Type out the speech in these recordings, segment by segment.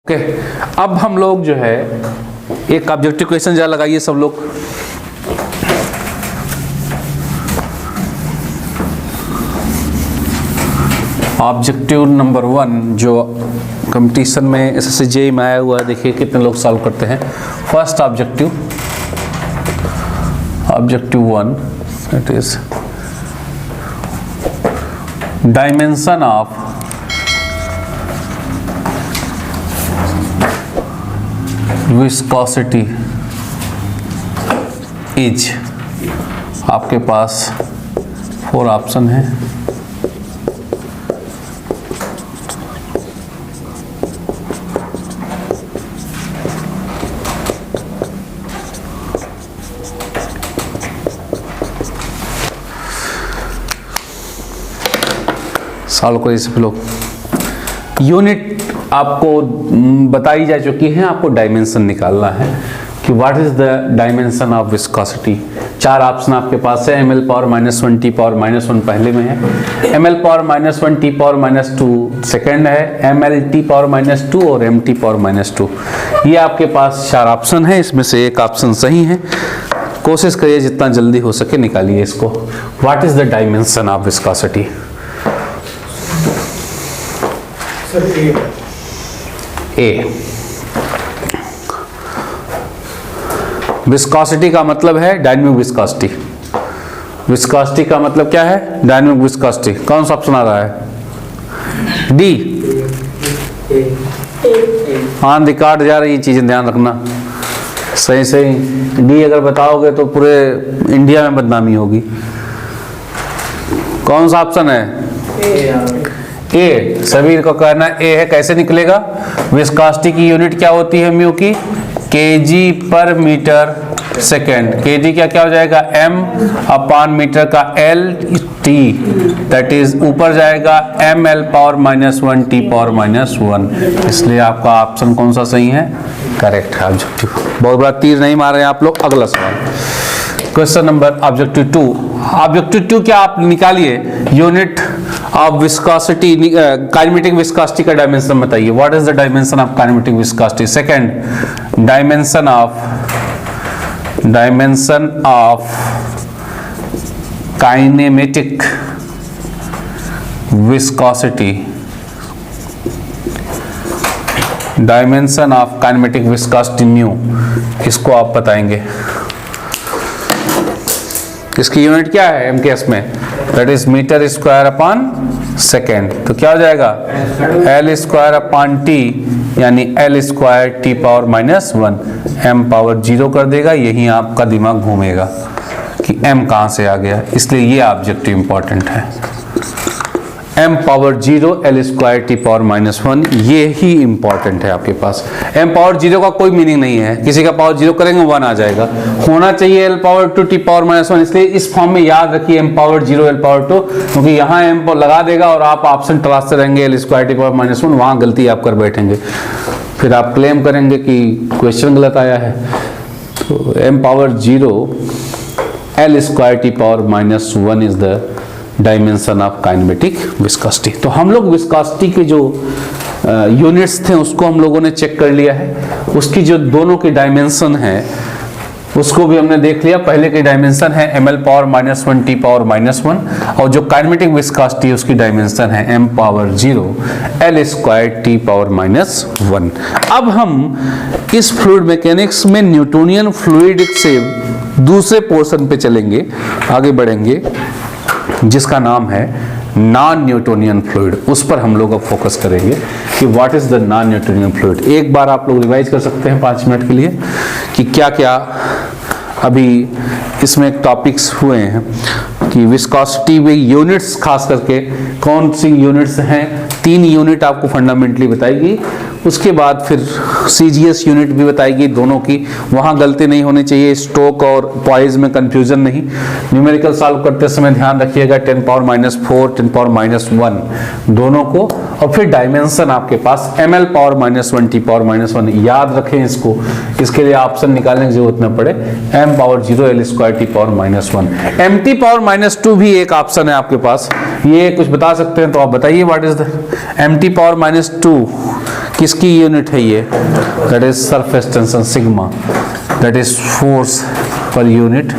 Okay, अब हम लोग जो है एक ऑब्जेक्टिव क्वेश्चन जरा लगाइए सब लोग। ऑब्जेक्टिव नंबर 1 जो कंपटीशन में एसएससी जेईई में आया हुआ है, देखिए कितने लोग सॉल्व करते हैं। First objective 1 it is dimension of viscosity is, आपके पास 4 ऑप्शन है। सॉल्व करिए सब लोग। यूनिट आपको बताई जा चुकी है, आपको डायमेंशन निकालना है कि what is the dimension of viscosity. 4 option आपके पास है। ml पावर -1 t पावर -1 पहले में है, ml power -1 t power -2 second है, ml t पावर -2 और mt पावर -2। ये आपके पास 4 ऑप्शन है, इसमें से एक ऑप्शन सही है। कोशिश करिए जितना जल्दी हो सके निकालिए इसको। What is the dimension of viscosity? A. Viscosity का मतलब है डायनामिक विस्कोसिटी। विस्कोसिटी का मतलब क्या है? Dynamic viscosity. कौन सा ऑप्शन आ रहा है? डी। ऑन रिकॉर्ड जा रही चीजें, ध्यान रखना। सही सही डी अगर बताओगे तो पूरे इंडिया में बदनामी होगी। कौन सा ऑप्शन है? ए। सभी को कहना ए है। कैसे निकलेगा? विस्कोसिटी की यूनिट क्या होती है म्यू की? केजी पर मीटर सेकेंड। केजी क्या हो जाएगा? एम अपॉन मीटर का एल टी, दैट इज ऊपर जाएगा ml पावर -1 t पावर -1। इसलिए आपका ऑप्शन कौन सा सही है? करेक्ट है ऑब्जेक्टिव। बहुत बड़ा तीर नहीं मार रहे हैं आप लोग। अगला सवाल, क्वेश्चन नंबर ऑब्जेक्टिव 2। ऑब्जेक्टिव 2 क्या आप निकालिए? Unit of viscosity, kinematic viscosity का डायमेंशन बताइए। What is the dimension of kinematic viscosity? Second, dimension of kinematic viscosity. Dimension of kinematic viscosity nu, इसको आप बताएंगे। इसकी यूनिट क्या है एमकेएस में? That is metre square upon second. तो क्या हो जाएगा? एल स्क्वायर अपॉन टी, यानी L square T power -1। M power 0 कर देगा, यही आपका दिमाग घूमेगा कि एम कहां से आ गया। इसलिए ये ऑब्जेक्टिव इंपॉर्टेंट है। M power 0 L square T power -1, ये ही इंपॉर्टेंट है आपके पास। एम पावर 0 का कोई मीनिंग नहीं है, किसी का पावर 0 करेंगे 1 आ जाएगा। होना चाहिए एल पावर 2 टी पावर -1। इसलिए इस फॉर्म में याद रखिए एम पावर 0 एल पावर 2, क्योंकि यहाँ एम लगा देगा और आप ऑप्शन तलाशते रहेंगे एल स्क्वायर टी पावर -1, वहां गलती आप कर बैठेंगे, फिर आप क्लेम करेंगे कि क्वेश्चन गलत आया है। तो M power 0 L square T power -1 is the dimension of kinematic viscosity. तो हम लोग विस्कोसिटी के जो यूनिट्स थे उसको हम लोगों ने चेक कर लिया है। उसकी जो दोनों की डायमेंशन है उसको भी हमने देख लिया। पहले की डायमेंशन है ml पावर -1 t पावर -1, और जो काइनेमेटिक विस्कोसिटी है उसकी डायमेंशन है m power 0 l square t power -1। अब हम इस फ्लूइड मैकेनिक्स में न्यूटोनियन फ्लूइड से दूसरे पोर्शन पे चलेंगे, आगे बढ़ेंगे, जिसका नाम है नॉन न्यूटोनियन फ्लूइड। उस पर हम लोग अब फोकस करेंगे कि what is the non Newtonian fluid. एक बार आप लोग रिवाइज कर सकते हैं 5 मिनट के लिए कि क्या क्या अभी इसमें टॉपिक्स हुए हैं, कि विस्कोसिटी में यूनिट्स खास करके कौन सी यूनिट्स हैं। 3 यूनिट आपको फंडामेंटली बताएगी, उसके बाद फिर सीजीएस यूनिट भी बताएगी दोनों की। वहाँ गलती नहीं होनी चाहिए, स्टोक और पॉइज में कंफ्यूजन नहीं। न्यूमेरिकल सॉल्व करते समय ध्यान रखिएगा 10 पावर -4 10 पावर -1 दोनों को। और फिर डायमेंशन आपके पास ml पावर -1 t पावर -1, याद रखें इसको। इसके लिए ऑप्शन निकालने की जरूरत न पड़े। m power 0 l square t power -1। mt power -2 भी एक ऑप्शन है आपके पास, ये कुछ बता सकते हैं तो आप बताइए। What is the mt power -2 किसकी यूनिट है ये? That is surface tension sigma, that is force per unit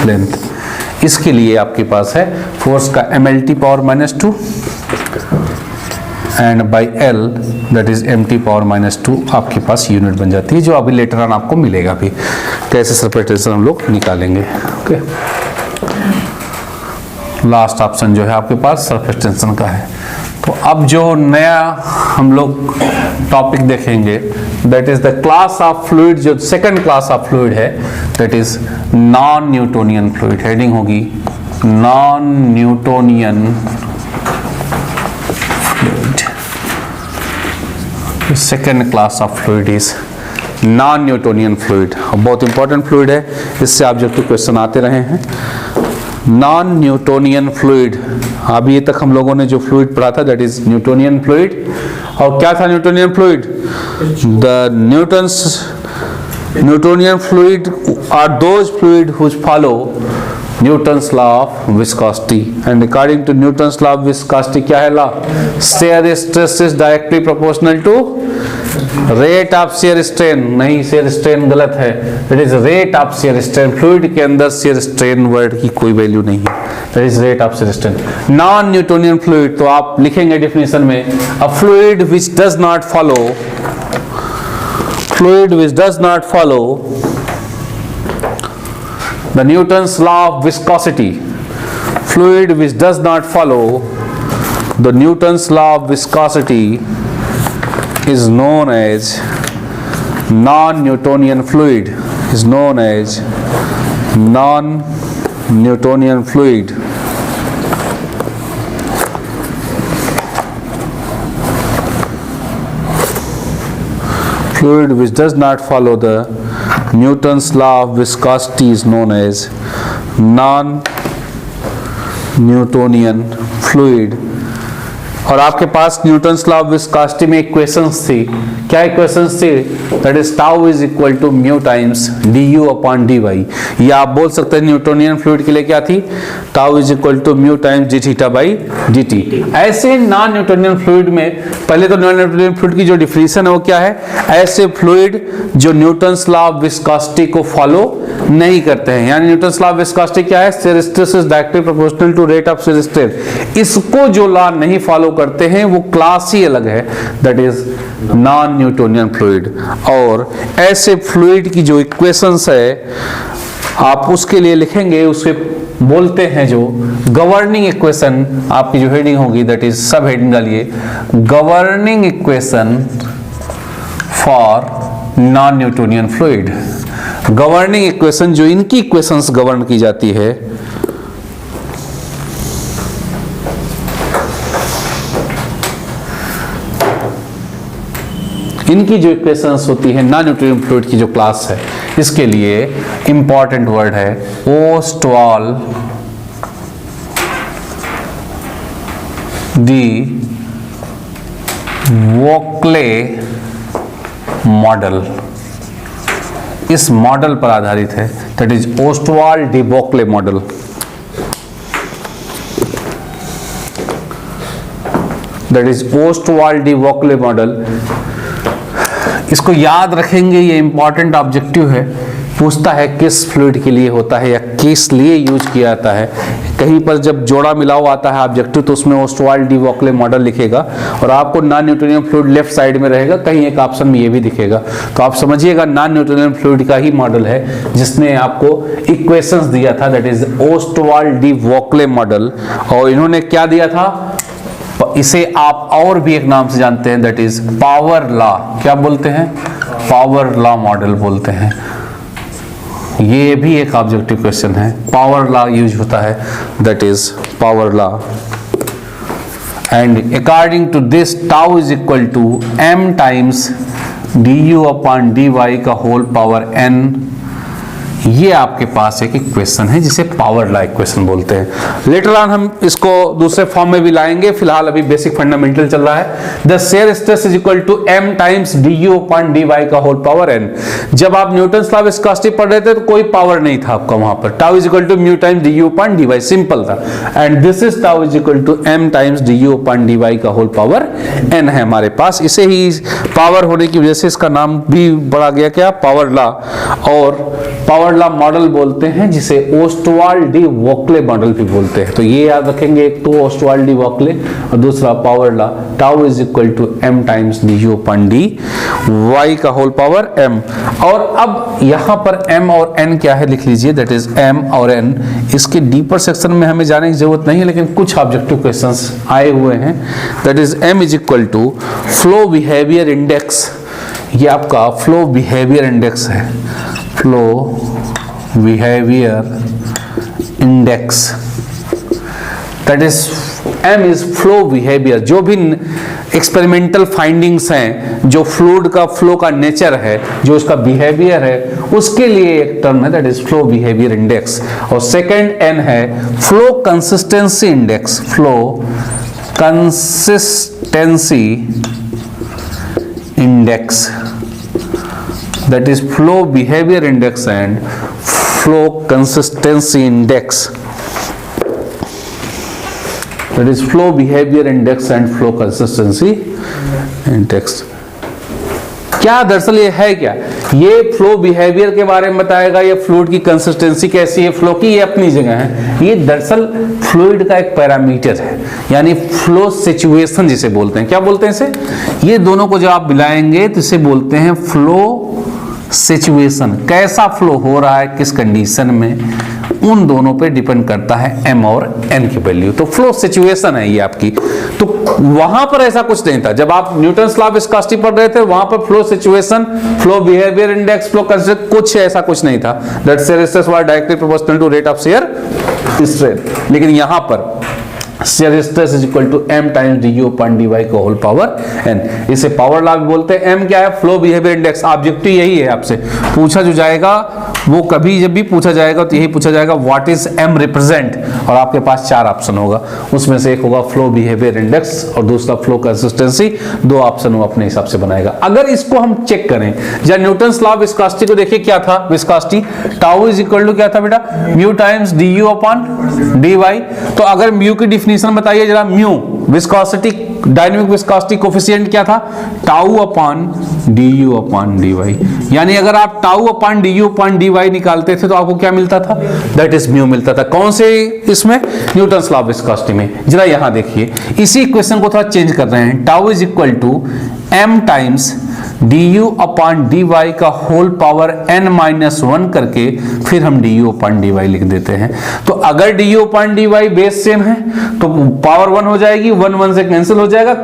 length. इसके लिए आपके पास है फोर्स का mlt power -2 and by l that is mt power -2 आपके पास यूनिट बन जाती है, जो अभी लेटर ऑन आपको मिलेगा भी कैसे सरफेस टेंशन हम लोग निकालेंगे। ओके, लास्ट ऑप्शन जो है आपके पास सरफेस टेंशन का है। तो अब जो नया हम लोग टॉपिक देखेंगे that is the class of fluid, जो सेकंड क्लास ऑफ फ्लूइड है that is non Newtonian fluid. Heading होगी non Newtonian fluid. Second class of fluid is non Newtonian fluid. बहुत इंपॉर्टेंट फ्लूइड है, इससे ऑब्जेक्टिव क्वेश्चन आते रहे हैं। Non Newtonian fluid, अभी ये तक हम लोगों ने जो फ्लूइड पढ़ा था दैट इज न्यूटोनियन फ्लूइड। और क्या था Newtonian fluid? The Newtonian fluid are those fluid which follow Newton's law of viscosity, and according to Newton's law of viscosity क्या है law? Shear stress is directly proportional to rate of shear strain. नहीं, shear strain गलत है, it is rate of shear strain. Fluid के अंदर shear strain word की कोई value नहीं है, that is rate of shear strain. Non Newtonian fluid, तो आप लिखेंगे डेफिनेशन में अ fluid which does not follow the Newton's law of viscosity. Fluid which does not follow the Newton's law of viscosity is known as non-Newtonian fluid. Is known as non-Newtonian fluid. Fluid which does not follow the Newton's law of viscosity is known as non-Newtonian fluid. और आपके पास Newton's law of viscosity में equations थी। क्या equations थी? That is tau is equal to mu times du upon dy। या आप बोल सकते हैं न्यूटोनियन फ्लूइड के लिए क्या थी? Tau is equal to mu times d theta by dt। ऐसे नॉन न्यूटोनियन फ्लूइड में पहले तो नॉन न्यूटोनियन फ्लूइड की जो डिफिनीशन है वो क्या है? ऐसे फ्लूइड जो न्यूटन्स लॉ ऑफ विस्कोसिटी को फॉलो नहीं करते हैं। यानी न्यूटन्स लॉ ऑफ विस्कोसिटी क्या है? Shear stress is directly proportional to rate of shear strain. इसको जो लॉ नहीं फॉलो करते हैं वो क्लास ही अलग है, that is non Newtonian fluid. और ऐसे फ्लूइड की जो इक्वेशंस है आप उसके लिए लिखेंगे, उसके बोलते हैं जो गवर्निंग इक्वेशन। आपकी जो हेडिंग होगी दैट इज सब हेडिंग डालिए governing equation for non Newtonian fluid. Governing equation, जो इनकी इक्वेशंस गवर्न की जाती है, इनकी जो इक्वेशंस होती है नॉन न्यूटोनियन फ्लूइड की जो क्लास है, इसके लिए इंपॉर्टेंट वर्ड है ओस्टवाल डी वोक्ले मॉडल। इस मॉडल पर आधारित है, that is Ostwald de Waele model. That is Ostwald de Waele model. इसको याद रखेंगे, ये इंपॉर्टेंट ऑब्जेक्टिव है। पूछता है किस फ्लूइड के लिए होता है या किस लिए यूज किया जाता है। कहीं पर जब जोड़ा मिलाव आता है ऑब्जेक्टिव तो उसमें ओस्टवाल डी वोक्ले मॉडल लिखेगा और आपको non Newtonian fluid left side में रहेगा, कहीं एक ऑप्शन में ये भी दिखेगा। तो आप समझिएगा नॉन न्यूटोनियन फ्लूइड का ही मॉडल है जिसने आपको इक्वेशंस दिया था, that is Ostwald de Waele model. और इन्होंने क्या दिया था? इसे आप और भी एक नाम से जानते हैं, दैट इज पावर लॉ। क्या बोलते हैं? पावर लॉ मॉडल बोलते हैं। ये भी एक ऑब्जेक्टिव क्वेश्चन है। पावर लॉ यूज होता है, that is power law. And according to this tau is equal to m times du upon dy का होल पावर n। ये आपके पास एक इक्वेशन है जिसे पावर लॉ इक्वेशन बोलते हैं। लेटर ऑन हम इसको दूसरे फॉर्म में भी लाएंगे, फिलहाल अभी बेसिक फंडामेंटल चल रहा है। The shear stress is equal to m times du upon dy का होल पावर n। जब आप न्यूटन्स लॉ ऑफ विस्कोसिटी पढ़ रहे थे तो कोई पावर नहीं था आपका वहां पर। Tau is equal to mu times du upon dy, simple था। And this is tau is equal to m times du upon dy का होल पावर n है हमारे पास। इसे ही पावर होने की वजह से इसका नाम भी पड़ा गया क्या, पावर लॉ। और पावर लॉ मॉडल बोलते हैं जिसे ओस्टवाल्ड डी वोक्ले मॉडल भी बोलते हैं। तो ये याद रखेंगे, एक तो ओस्टवाल्ड डी वोक्ले और दूसरा power law, tau is equal to m times D U upon D Y का होल पावर m। और अब यहां पर m और n क्या है लिख लीजिए, दैट इज m और n। इसके डीपर सेक्शन में हमें जाने की जरूरत नहीं है, लेकिन कुछ ऑब्जेक्टिव क्वेश्चंस आए हुए हैं। That is m is equal to flow behaviour index, ये आपका फ्लो बिहेवियर इंडेक्स है, flow behaviour index. That is m is flow behaviour, जो भी एक्सपेरिमेंटल फाइंडिंग्स हैं, जो फ्लूइड का फ्लो का नेचर है, जो उसका बिहेवियर है, उसके लिए एक टर्म है that is flow behaviour index. और सेकंड n है flow consistency index, flow consistency index, that is flow behaviour index and flow consistency index, that is flow behaviour index and flow consistency index. क्या दरअसल ये है क्या, ये flow behaviour के बारे में बताएगा, ये फ्लूइड की कंसिस्टेंसी कैसी है फ्लो की, ये अपनी जगह है। ये दरअसल फ्लूइड का एक पैरामीटर है, यानी फ्लो सिचुएशन जिसे बोलते हैं। क्या बोलते हैं इसे, ये दोनों को जब आप मिलाएंगे तो इसे बोलते हैं फ्लो सिचुएशन। कैसा फ्लो हो रहा है, किस कंडीशन में, उन दोनों पे डिपेंड करता है m और n की वैल्यू। तो फ्लो सिचुएशन है ये आपकी। तो वहां पर ऐसा कुछ नहीं था, जब आप न्यूटन्स लॉ ऑफ विस्कोसिटी पढ़ रहे थे वहां पर flow situation, flow behaviour index, flow consistency, कुछ ऐसा कुछ नहीं था। That shear stress was directly proportional to rate of shear stress. लेकिन यहां पर shear stress is equal to m times D u upon d Y का होल पावर n। इसे पावर लॉ बोलते हैं। m क्या है, फ्लो बिहेवियर इंडेक्स। ऑब्जेक्टिव यही है, आपसे पूछा जो जाएगा वो कभी जब भी पूछा जाएगा तो यही पूछा जाएगा व्हाट इज m रिप्रेजेंट, और आपके पास 4 ऑप्शन होगा, उसमें से एक होगा फ्लो बिहेवियर इंडेक्स और दूसरा फ्लो कंसिस्टेंसी। 2 ऑप्शन वो अपने हिसाब से बनाएगा। अगर इसको हम चेक करें, जब न्यूटन्स लॉ ऑफ विस्कोसिटी को देखिए, क्या था viscosity, tau is equal to क्या था बेटा, mu times D u upon d y. तो अगर म्यू की डिफिनीशन बताइए जरा, mu viscosity, dynamic viscosity coefficient क्या था, tau upon d u upon d y. यानी अगर आप tau upon d u upon d y निकालते थे तो आपको क्या मिलता था, दैट इज म्यू मिलता था। कौन से इसमें, न्यूटन्स लॉ ऑफ विस्कोसिटी में। जरा यहां देखिए, इसी इक्वेशन को थोड़ा चेंज कर रहे हैं, tau is equal to m times D u upon d Y का होल पावर n माइनस 1 करके फिर हम d u upon d y लिख देते हैं। तो अगर d u upon d y base same है तो पावर 1 हो जाएगी, 1 1 से कैंसिल हो जाएगा,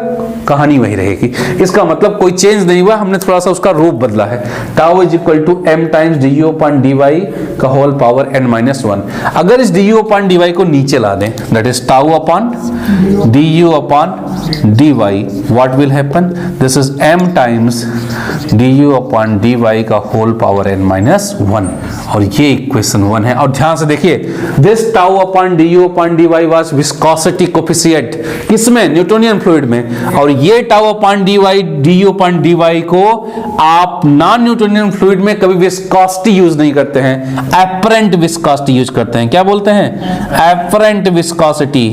कहानी वही रहेगी। इसका मतलब कोई चेंज नहीं हुआ, हमने थोड़ा सा उसका रूप बदला है। Tau is equal to m times D u upon d Y का होल पावर n माइनस 1। अगर इस d u upon d y को नीचे ला दें, that is tau upon d u upon d y, what will happen, this is m times D u upon d Y का whole power n minus 1, और ये equation 1 है। और ध्यान से देखिए, this tau upon d u upon d y was viscosity coefficient, किसमें, Newtonian fluid में। और ये tau upon d y, d u upon d y को आप नॉन न्यूटोनियन फ्लूइड में कभी विस्कोसिटी यूज नहीं करते हैं, एपरेंट विस्कोसिटी यूज करते हैं। क्या बोलते हैं, apparent viscosity,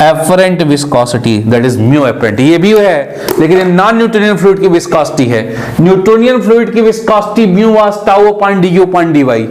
apparent viscosity, that is mu apparent. ये भी है, लेकिन नॉन न्यूटोनियन फ्लूइड की विस्कोसिटी है। न्यूटोनियन फ्लूइड की viscosity mu was tau upon d u upon d y,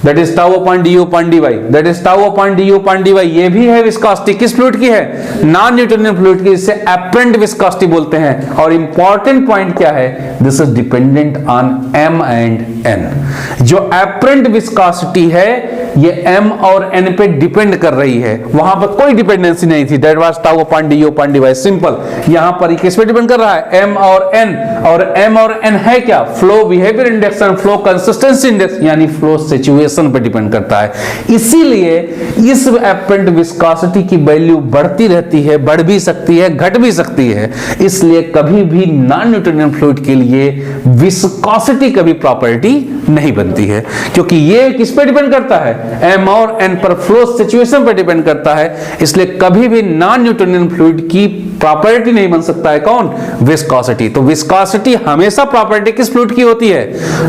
that is tau upon d u upon d y, that is tau upon d u upon d y. ये भी है viscosity, किस fluid की है, non Newtonian fluid की, जिसे apparent viscosity बोलते हैं। और इंपॉर्टेंट पॉइंट क्या है, this is dependent on m and n। जो एपरेंट विस्कोसिटी है ये m और n पे डिपेंड कर रही है, वहां पर कोई डिपेंडेंसी नहीं थी, that was tau upon d u upon d y, simple. यहां पर किस पे डिपेंड कर रहा है, m और n, और m और n है क्या, flow behaviour index and flow consistency index, यानी फ्लो सिचुएशन पे डिपेंड करता है। इसीलिए इस एपरेंट विस्कोसिटी की वैल्यू बढ़ती रहती है, बढ़ भी सकती है, घट भी सकती है। इसलिए कभी भी नॉन न्यूटोनियन फ्लूइड के लिए विस्कोसिटी कभी प्रॉपर्टी नहीं बनती है, क्योंकि ये किस पे डिपेंड करता है, m और n पर, फ्लो सिचुएशन पर डिपेंड करता है। इसलिए कभी भी नॉन न्यूटोनियन फ्लूइड की प्रॉपर्टी नहीं बन सकता है। कौन? विस्कोसिटी। तो विस्कोसिटी हमेशा प्रॉपर्टी किस फ्लूइड की होती है?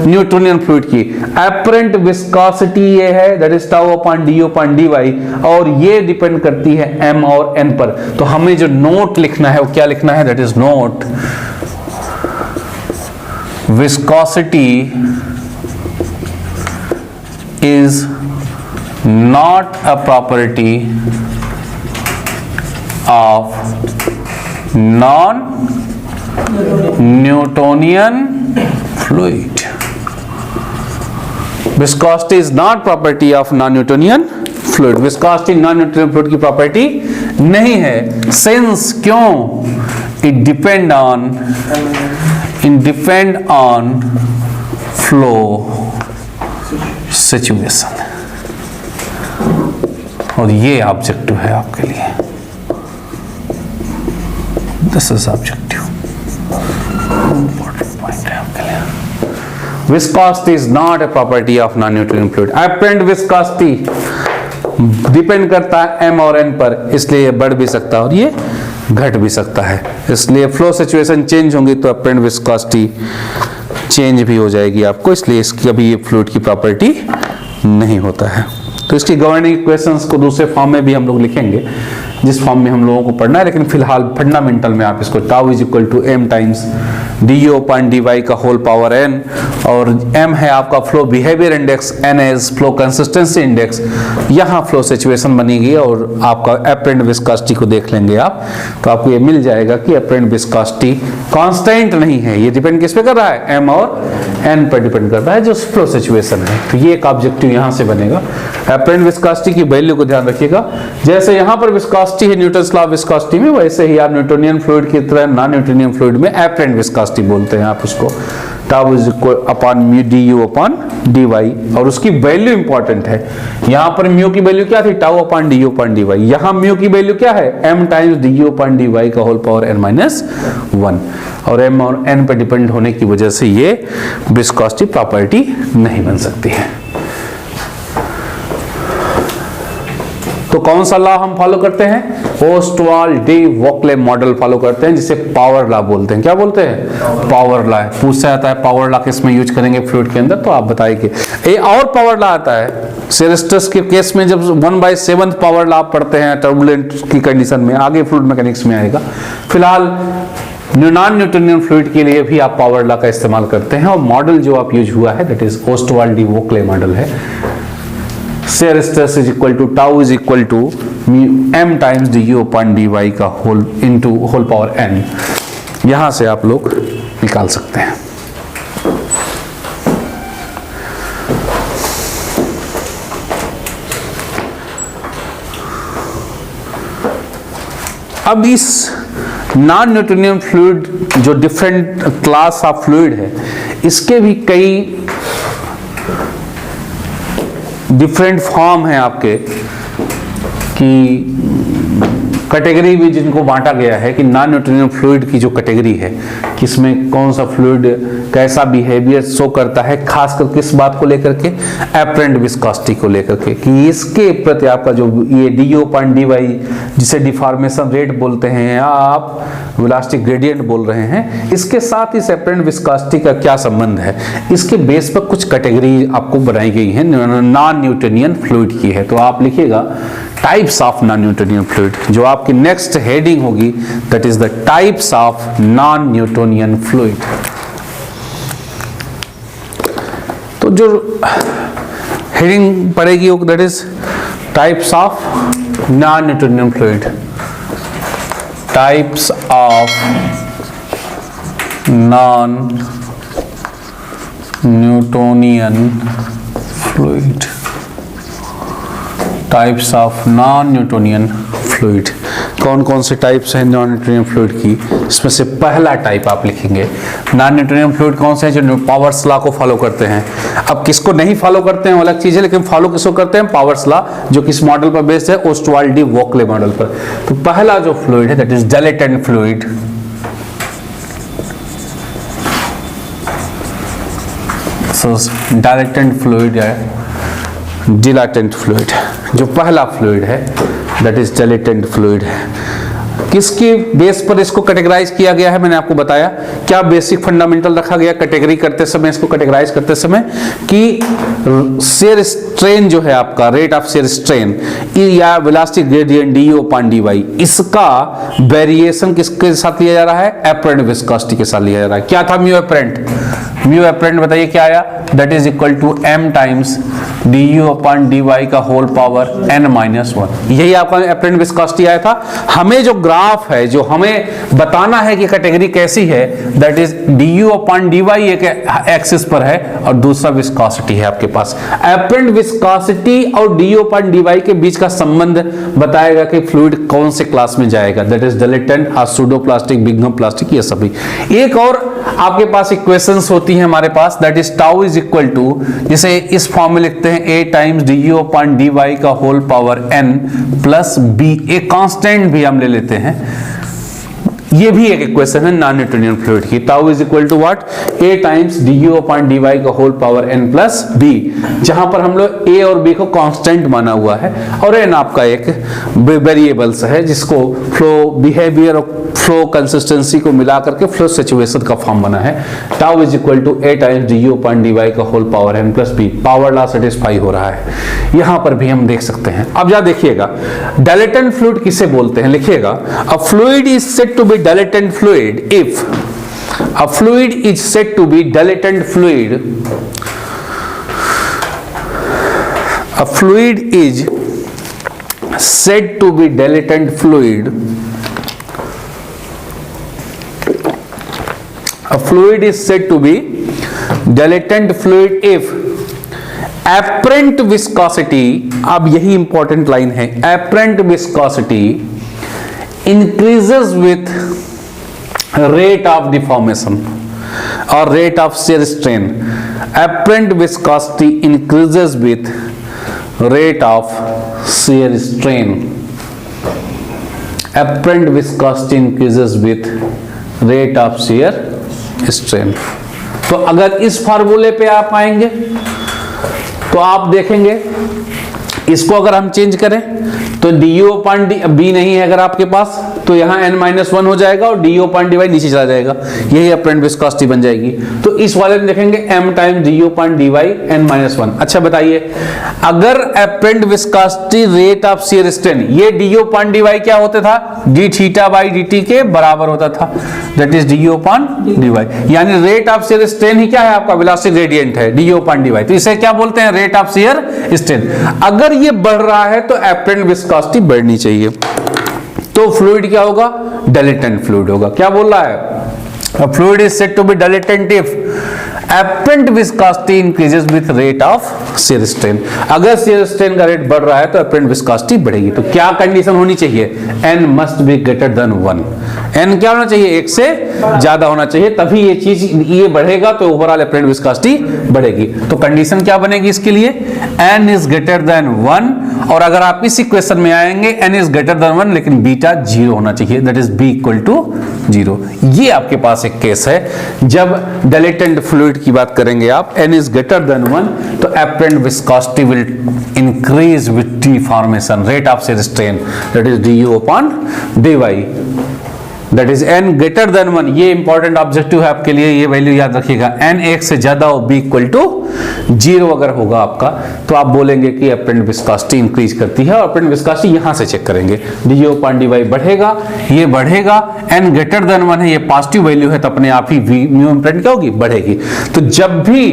न्यूटोनियन फ्लूइड की। एपरेंट विस्कोसिटी ये है, that is tau upon d upon d y, और ये डिपेंड करती है m और n पर। तो हमें जो नोट लिखना है वो क्या लिखना है? That is note viscosity is not a property of non-Newtonian fluid. Viscosity is not property of non-Newtonian fluid. Viscosity non-Newtonian fluid की प्रॉपर्टी नहीं है। Since क्यों? It depend on flow situation। और ये ऑब्जेक्टिव है आपके लिए। This is objective, important point है आपके लिए। Viscosity is not a property of non Newtonian fluid. Apparent viscosity depend करता है m और n पर, इसलिए ये बढ़ भी सकता है और ये घट भी सकता है। इसलिए फ्लो सिचुएशन चेंज होंगी तो एपरेंट विस्कोसिटी चेंज भी हो जाएगी आपको, इसलिए इसकी अभी ये फ्लूइड की प्रॉपर्टी नहीं होता है। तो इसकी गवर्निंग इक्वेशंस को दूसरे फॉर्म में भी हम लोग लिखेंगे, जिस फॉर्म में हम लोगों को पढ़ना है, लेकिन फिलहाल फंडामेंटल में आप इसको tau is equal to m times D u upon d Y का होल पावर n, और m है आपका flow behaviour index, n is flow consistency index. यहाँ फ्लो सिचुएशन बनेगी और आपका एपरेंट विस्कोसिटी को देख लेंगे आप, तो आपको ये मिल जाएगा कि एपरेंट विस्कोसिटी कांस्टेंट नहीं है, ये डिपेंड किस पे कर रहा है? m और n पर डिपेंड करता है जो फ्लो सिचुएशन है। तो ये एक ऑब्जेक्टिव यहाँ से बनेगा। एपरेंट विस्कोसिटी की वैल्यू को ध्यान रखिएगा, जैसे यहाँ पर विस्कोसिटी है न्यूटन्स लॉ ऑफ विस्कोसिटी में, वैसे ही आप न्यूटोनियन फ्लूइड की तरह नॉन न्यूटोनियन फ्लूइड में एपरेंट विस्कोसिटी बोलते हैं आप उसको। Tau is equal upon mu d u upon d y, और उसकी वैल्यू इंपॉर्टेंट है। यहाँ पर म्यू की वैल्यू क्या थी? Tau upon d u upon d y. यहाँ म्यू की वैल्यू क्या है? m times D u upon d Y का होल पावर n माइनस 1, और m और n पर डिपेंड होने की वजह से ये विस्कोसिटी प्रॉपर्टी नहीं बन सकती है। तो कौन सा लॉ हम फॉलो करते हैं? Ostwald de Waele model follow करते हैं, जिसे पावर लॉ बोलते हैं। क्या बोलते हैं? Power law. पूछा जाता है पावर लॉ किस में यूज करेंगे फ्लूइड के अंदर, तो आप बताइए। ये और पावर लॉ आता है सेरेस्टस के केस में, जब 1/7 पावर लॉ पढ़ते हैं टर्बुलेंट की कंडीशन में, आगे फ्लूइड मैकेनिक्स में आएगा। फिलहाल नॉन न्यूटोनियन फ्लूइड के लिए भी आप पावर लॉ का इस्तेमाल करते हैं, और मॉडल जो आप यूज हुआ है that is Ostwald de Waele model है। Shear stress is equal to tau is equal to m times D u upon d Y का whole into whole power n, यहां से आप लोग निकाल सकते हैं। अब इस नॉन न्यूटोनियन फ्लूइड जो डिफरेंट क्लास ऑफ फ्लूइड है, इसके भी कई डिफरेंट फॉर्म है आपके, कि कैटेगरी भी जिनको बांटा गया है कि नॉन न्यूटोनियन फ्लूइड की जो कैटेगरी है, किसमें कौन सा फ्लूइड कैसा बिहेवियर शो करता है, खासकर किस बात को लेकर के? एपरेंट विस्कोसिटी को लेकर के, कि इसके प्रति आपका जो ये d u upon d y, जिसे डिफॉर्मेशन रेट बोलते हैं या आप वेलोसिटी ग्रेडियंट बोल रहे हैं, इसके साथ इस एपरेंट विस्कोसिटी का क्या संबंध है, इसके बेस पर कुछ कैटेगरी आपको बनाई गई है नॉन न्यूटोनियन फ्लूइड की है। तो आप लिखिएगा types of non Newtonian fluid, जो आपकी नेक्स्ट हेडिंग होगी that is the types of non Newtonian fluid. तो जो हेडिंग पड़ेगी वो that is types of non Newtonian fluid, types of non Newtonian fluid, types of non Newtonian fluid. कौन कौन से टाइप्स हैं नॉन न्यूटोनियन फ्लूइड की? इसमें से पहला टाइप आप लिखेंगे। नॉन न्यूटोनियन फ्लूइड कौन से हैं? जो पावर्स लॉ को फॉलो करते हैं। अब किसको नहीं फॉलो करते हैं वो अलग चीज है, लेकिन फॉलो किसको करते हैं? पावर्स लॉ, जो किस मॉडल पर बेस्ड है? ओस्टवाल डी वोक्ले मॉडल पर। तो पहला जो फ्लूइड है that is dilatant fluid. So dilatant fluid है, डिलाटेंट फ्लूइड। जो पहला फ्लूइड है दैट इज डायलेटेंट फ्लूइड है। किसके बेस पर इसको कैटेगराइज किया गया है, मैंने आपको बताया। क्या बेसिक फंडामेंटल रखा गया कैटेगरी करते समय, इसको कैटेगराइज करते समय, कि शेयर स्ट्रेन जो है आपका, रेट ऑफ शेयर स्ट्रेन या velocity gradient d upon d y, इसका वेरिएशन किसके साथ लिया जा रहा है, एपरेंट विस्कोसिटी के साथ लिया जा रहा है। क्या था म्यू एपरेंट? म्यू एपरेंट बताइए क्या आया, that is equal to m times D u upon d Y का होल पावर n माइनस 1। यही आपका एपरेंट विस्कोसिटी आया था। हमें जो ग्राफ है, जो हमें बताना है कि कैटेगरी कैसी है, that is d u upon d y एक एक्सिस पर है और दूसरा विस्कोसिटी है आपके पास। एपरेंट विस्कोसिटी और d u upon d y के बीच का संबंध बताएगा कि फ्लूइड कौन से क्लास में जाएगा, that is dilatant, pseudoplastic, Bingham plastic, ये सभी। एक और आपके पास इक्वेशंस होती है हमारे पास, that is tau is equal to, जिसे इस फॉर्म में लिखते हैं a times D u upon d Y का whole power n plus b। एक कांस्टेंट भी हम ले लेते हैं, ये भी एक इक्वेशन है नॉन न्यूटोनियन फ्लूइड की। Tau is equal to what, a times D u upon d Y का whole power n plus b, जहां पर हम लोग a और b को कांस्टेंट माना हुआ है और n आपका एक वेरिएबल्स है जिसको फ्लो बिहेवियर और फ्लो कंसिस्टेंसी को मिला करके फ्लो सिचुएशन का फॉर्म बना है। Tau is equal to a times D u upon d Y का whole power n plus b। Power law satisfy हो रहा है, यहां पर भी हम देख सकते हैं। अब जा देखिएगा, डाइलेटेंट फ्लूइड किसे बोलते हैं, लिखिएगा, a fluid is said to be dilatant fluid if a fluid is said to be dilatant fluid, a fluid is said to be dilatant fluid, a fluid is said to be dilatant fluid if apparent viscosity, अब यही important line है, apparent viscosity increases with rate of deformation or rate of shear strain. Apparent viscosity increases with rate of shear strain. Apparent viscosity increases with rate of shear strain. तो अगर इस फार्मूले पे आप आएंगे तो आप देखेंगे, इसको अगर हम चेंज करें तो d u upon d b नहीं है अगर आपके पास, तो यहाँ n-1 हो जाएगा और d u upon d y नीचे चला जाएगा, यही अपरेंट विस्कोसिटी बन जाएगी। तो इस वाले में देखेंगे m times D u upon d y n-1। अच्छा बताइए, अगर apparent viscosity rate of shear strain, ये d u upon d y क्या होता था, d theta by d t के बराबर होता था, that is d u upon d y. यानी रेट ऑफ शियर स्ट्रेन ही क्या है आपका, वेलोसिटी ग्रेडियंट है, d u upon d y. तो इसे क्या बोलते हैं, रेट ऑफ शियर स्ट्रेन। अगर ये बढ़ रहा है तो अपरेंट विस्कोसिटी बढ़नी चाहिए, तो फ्लूइड क्या होगा, डाइलेटेंट फ्लूइड होगा। क्या बोल रहा है, fluid is said to be dilatant if apparent viscosity increases with rate of shear strain। अगर shear strain का रेट बढ़ रहा है तो apparent viscosity बढ़ेगी। तो क्या कंडीशन होनी चाहिए, n must be greater than 1। n क्या होना चाहिए, एक से ज्यादा होना चाहिए, तभी ये चीज ये बढ़ेगा तो ओवरऑल apparent viscosity बढ़ेगी। तो कंडीशन क्या बनेगी इसके लिए, n is greater than 1, और अगर आप इस इक्वेशन में आएंगे n is greater than 1 लेकिन बीटा 0 होना चाहिए, that is b equal to 0। ये आपके पास एक केस है, जब डाइलेटेंट फ्लूइड की बात करेंगे आप, n is greater than 1, तो apparent viscosity will increase with deformation, rate of shear strain, that is du upon dy, that is n greater than 1। ये इंपॉर्टेंट ऑब्जेक्टिव है आपके लिए, ये वैल्यू याद रखिएगा, n 1 से ज्यादा हो, b इक्वल टू 0 अगर होगा आपका, तो आप बोलेंगे कि अपरेंट विस्कोसिटी इंक्रीज करती है, और अपरेंट विस्कोसिटी यहां से चेक करेंगे, डी अपॉन डी वाई बढ़ेगा, ये बढ़ेगा, n greater than 1 है, ये पॉजिटिव वैल्यू है, तो अपने आप ही म्यू अपरेंट क्या होगी, बढ़ेगी। तो जब भी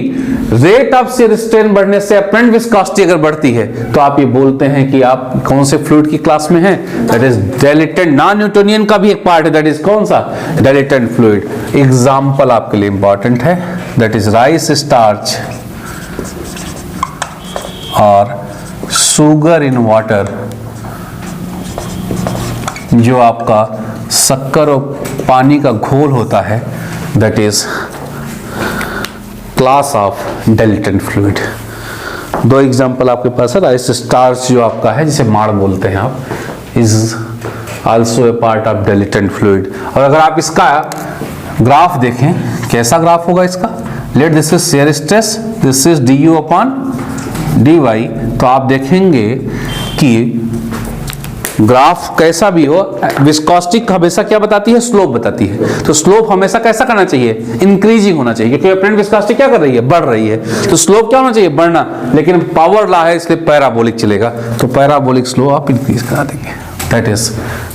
रेट ऑफ शियर स्ट्रेन बढ़ने से अपरेंट विस्कोसिटी अगर बढ़ती है तो आप ये बोलते हैं कि आप कौन से फ्लूइड की क्लास में हैं, that is dilatant. Non Newtonian का भी एक पार्ट है, दैट इज कौन सा, डाइलेटेंट फ्लूइड। एग्जांपल आपके लिए इंपॉर्टेंट है, दैट इज राइस स्टार्च और शुगर इन वाटर, जो आपका शक्कर और पानी का घोल होता है, that is class of dilatant fluid. दो एग्जांपल आपके पास है, राइस स्टार्च जो आपका है, जिसे माड़ बोलते हैं आप, is also a part of dilatant fluid. और अगर आप इसका ग्राफ देखें, कैसा ग्राफ होगा इसका, let this is shear stress, this is d u upon d y, तो आप देखेंगे कि ग्राफ कैसा भी हो, विस्कोसिटी हमेशा क्या बताती है, स्लोप बताती है। तो स्लोप हमेशा कैसा करना चाहिए, इंक्रीजिंग होना चाहिए, क्योंकि अपरेंट विस्कोसिटी क्या कर रही है, बढ़ रही है, तो स्लोप क्या होना चाहिए, बढ़ना। लेकिन पावर लॉ है इसलिए पैराबोलिक चलेगा, तो पैराबोलिक स्लो आप इंक्रीज करा देंगे। That is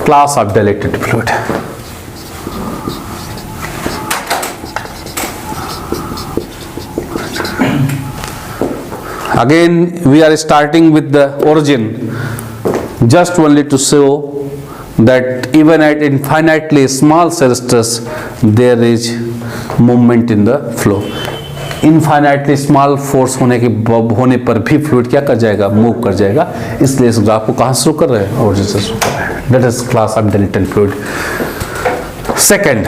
class of dilatant fluid. Again we are starting with the origin, just only to show that even at infinitely small cell stress there is movement in the flow. Infinitely small force होने पर भी fluid क्या कर जाएगा, move कर जाएगा। इसलिए इस ग्राफ को कहाँ से शुरू कर रहे हैं, ओरिजिन से शुरू कर रहे हैं। That is class of dilatant fluid. Second,